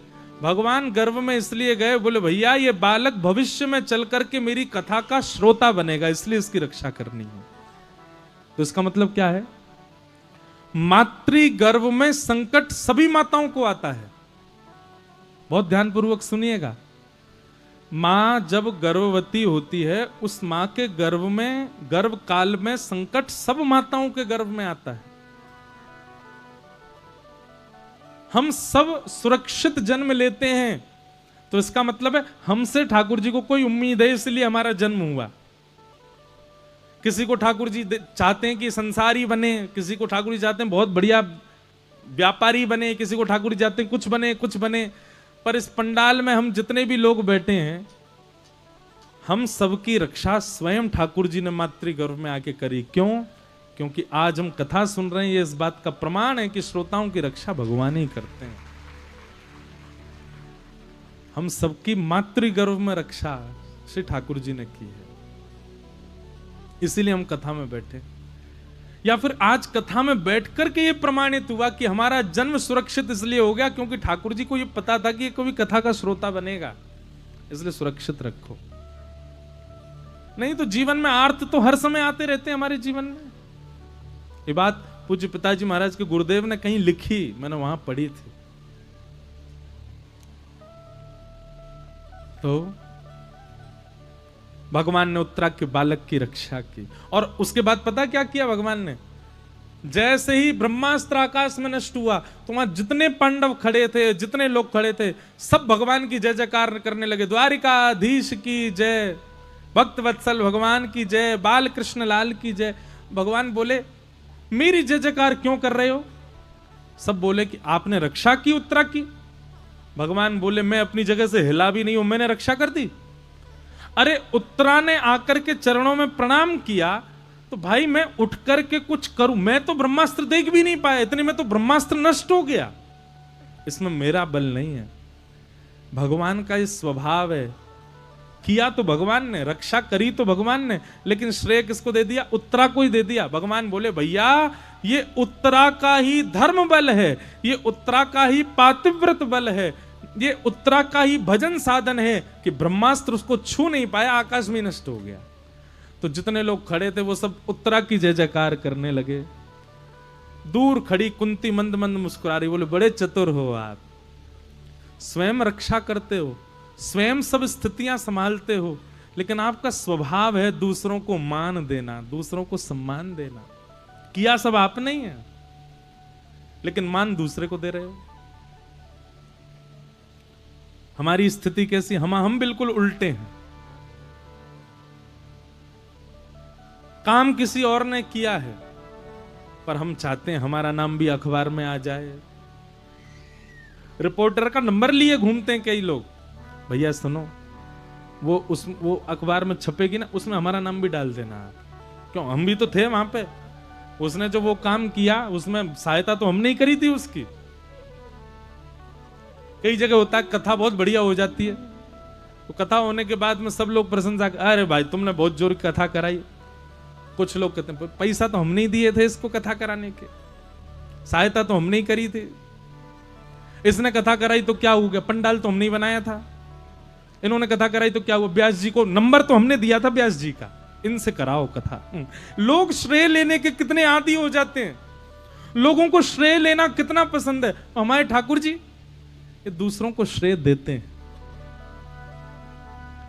भगवान गर्भ में इसलिए गए, बोले भैया ये बालक भविष्य में चल करके मेरी कथा का श्रोता बनेगा, इसलिए इसकी रक्षा करनी है। तो इसका मतलब क्या है? मातृ गर्भ में संकट सभी माताओं को आता है। बहुत ध्यानपूर्वक सुनिएगा। मां जब गर्भवती होती है, उस मां के गर्भ में, गर्भ काल में संकट सब माताओं के गर्भ में आता है। हम सब सुरक्षित जन्म लेते हैं, तो इसका मतलब है हमसे ठाकुर जी को कोई उम्मीद है, इसलिए हमारा जन्म हुआ। किसी को ठाकुर जी चाहते हैं कि संसारी बने, किसी को ठाकुर जी चाहते हैं बहुत बढ़िया व्यापारी बने, किसी को ठाकुर जी चाहते हैं कुछ बने कुछ बने। पर इस पंडाल में हम जितने भी लोग बैठे हैं, हम सबकी रक्षा स्वयं ठाकुर जी ने मातृगर्भ में आके करी। क्यों? क्योंकि आज हम कथा सुन रहे हैं, ये इस बात का प्रमाण है कि श्रोताओं की रक्षा भगवान ही करते हैं। हम सबकी मातृगर्भ में रक्षा श्री ठाकुर जी ने की है, इसीलिए हम कथा में बैठे। या फिर आज कथा में बैठ करके ये प्रमाणित हुआ कि हमारा जन्म सुरक्षित इसलिए हो गया क्योंकि ठाकुर जी को ये पता था कि ये कभी कथा का श्रोता बनेगा, इसलिए सुरक्षित रखो। नहीं तो जीवन में आर्त तो हर समय आते रहते हैं हमारे जीवन में। ये बात पूज्य पिताजी महाराज के गुरुदेव ने कहीं लिखी, मैंने वहां पढ़ी थी। तो भगवान ने उत्तरा के बालक की रक्षा की, और उसके बाद पता क्या किया भगवान ने? जैसे ही ब्रह्मास्त्र आकाश में नष्ट हुआ, तो वहां जितने पांडव खड़े थे, जितने लोग खड़े थे, सब भगवान की जय जयकार करने लगे। द्वारिकाधीश की जय, भक्त वत्सल भगवान की जय, बाल कृष्ण लाल की जय। भगवान बोले मेरी जय जयकार क्यों कर रहे हो? सब बोले कि आपने रक्षा की उत्तरा की। भगवान बोले मैं अपनी जगह से हिला भी नहीं हूं, मैंने रक्षा कर दी। अरे उत्तरा ने आकर के चरणों में प्रणाम किया, तो भाई मैं उठ करके कुछ करूं? मैं तो ब्रह्मास्त्र देख भी नहीं पाया, इतने में तो ब्रह्मास्त्र नष्ट हो गया। इसमें मेरा बल नहीं है, भगवान का ये स्वभाव है। किया तो भगवान ने, रक्षा करी तो भगवान ने, लेकिन श्रेय किसको दे दिया? उत्तरा को ही दे दिया। भगवान बोले भैया ये उत्तरा का ही धर्म बल है, ये उत्तरा का ही पातिव्रत बल है, ये उत्तरा का ही भजन साधन है कि ब्रह्मास्त्र उसको छू नहीं पाया, आकाश में नष्ट हो गया। तो जितने लोग खड़े थे वो सब उत्तरा की जय जयकार करने लगे। दूर खड़ी कुंती मंद मंद मुस्कुरा रही, बोले बड़े चतुर हो आप, स्वयं रक्षा करते हो, स्वयं सब स्थितियां संभालते हो, लेकिन आपका स्वभाव है दूसरों को मान देना, दूसरों को सम्मान देना। किया सब आप नहीं है, लेकिन मान दूसरे को दे रहे हो। हमारी स्थिति कैसी? हम बिल्कुल उल्टे हैं। काम किसी और ने किया है, पर हम चाहते हैं हमारा नाम भी अखबार में आ जाए। रिपोर्टर का नंबर लिए घूमते हैं कई लोग। भैया सुनो, वो अखबार में छपेगी ना, उसमें हमारा नाम भी डाल देना। क्यों? हम भी तो थे वहां पे। उसने जो वो काम किया, उसमें सहायता तो हमने ही करी थी उसकी। कई जगह होता है कथा बहुत बढ़िया हो जाती है, तो कथा होने के बाद में सब लोग प्रशंसा, अरे भाई तुमने बहुत जोर की कथा कराई। कुछ लोग कहते हैं पैसा तो हमने ही दिए थे इसको कथा कराने के, सहायता तो हमने ही करी थी, इसने कथा कराई तो क्या हो गया, पंडाल तो हमने ही बनाया था, इन्होंने कथा कराई तो क्या हुआ, व्यास जी को नंबर तो हमने दिया था व्यास जी का, इनसे कराओ कथा। लोग श्रेय लेने के कितने आदी हो जाते हैं, लोगों को श्रेय लेना कितना पसंद है। हमारे ठाकुर जी ये दूसरों को श्रेय देते हैं।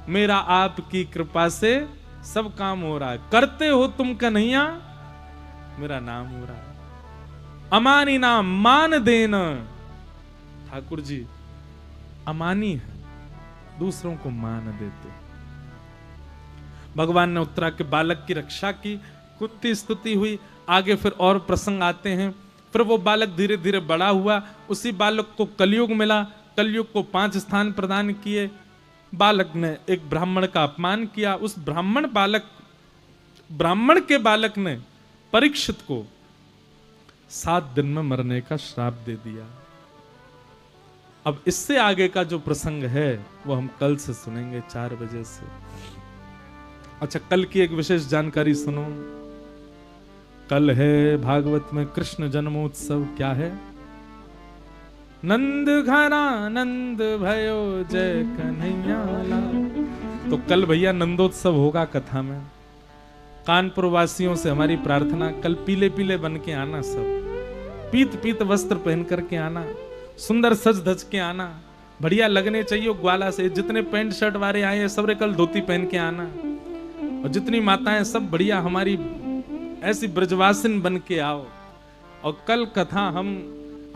मेरा आपकी कृपा से सब काम हो रहा है, करते हो तुम कन्हैया मेरा नाम हो रहा है। अमानी नाम मान देना, ठाकुर जी अमानी है, दूसरों को मान देते। भगवान ने उत्तरा के बालक की रक्षा की, कुत्ती स्तुति हुई। आगे फिर और प्रसंग आते हैं। फिर वो बालक धीरे धीरे बड़ा हुआ, उसी बालक को कलयुग मिला, कलयुग को 5 स्थान प्रदान किए। बालक ने एक ब्राह्मण का अपमान किया, उस ब्राह्मण के बालक ने परीक्षित को 7 दिन में मरने का श्राप दे दिया। अब इससे आगे का जो प्रसंग है वो हम कल से सुनेंगे 4 बजे से। अच्छा, कल की एक विशेष जानकारी सुनो। कल है भागवत में कृष्ण जन्मोत्सव। क्या है? नंद घरा नंद भयो जय कन्हैया लाल। तो कल भैया नंदोत्सव होगा कथा में। कानपुर वासियों से हमारी प्रार्थना, कल पीले पीले बन के आना, सब पीत पीत वस्त्र पहन करके आना, सुंदर सज धज के आना, बढ़िया लगने चाहिए ग्वाला से। जितने पैंट शर्ट वाले आए हैं सब कल धोती पहन के आना, और जितनी माताएं सब बढ़िया हमारी ऐसी ब्रजवासिन बन के आओ। और कल कथा हम,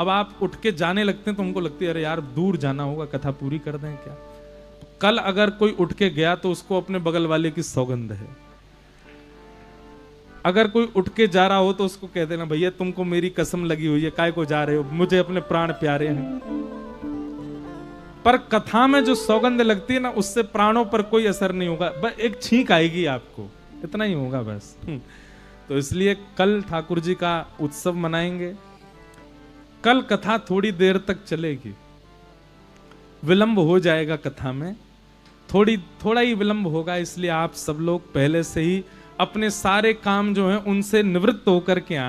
अब आप उठ के जाने लगते हैं तो हमको लगती है अरे यार दूर जाना होगा, कथा पूरी कर दें क्या। कल अगर कोई उठ के गया तो उसको अपने बगल वाले की सौगंध है। अगर कोई उठ के जा रहा हो तो उसको कह देना भैया तुमको मेरी कसम लगी हुई है, काय को जा रहे हो, मुझे अपने प्राण प्यारे हैं। पर कथा में जो सौगंध लगती है ना, उससे प्राणों पर कोई असर नहीं होगा, बस एक छींक आएगी आपको, इतना ही होगा बस। तो इसलिए कल ठाकुर जी का उत्सव मनाएंगे। कल कथा थोड़ी देर तक चलेगी, विलंब हो जाएगा कथा में, थोड़ा ही विलंब होगा। इसलिए आप सब लोग पहले से ही अपने सारे काम जो हैं उनसे निवृत्त होकर के आए।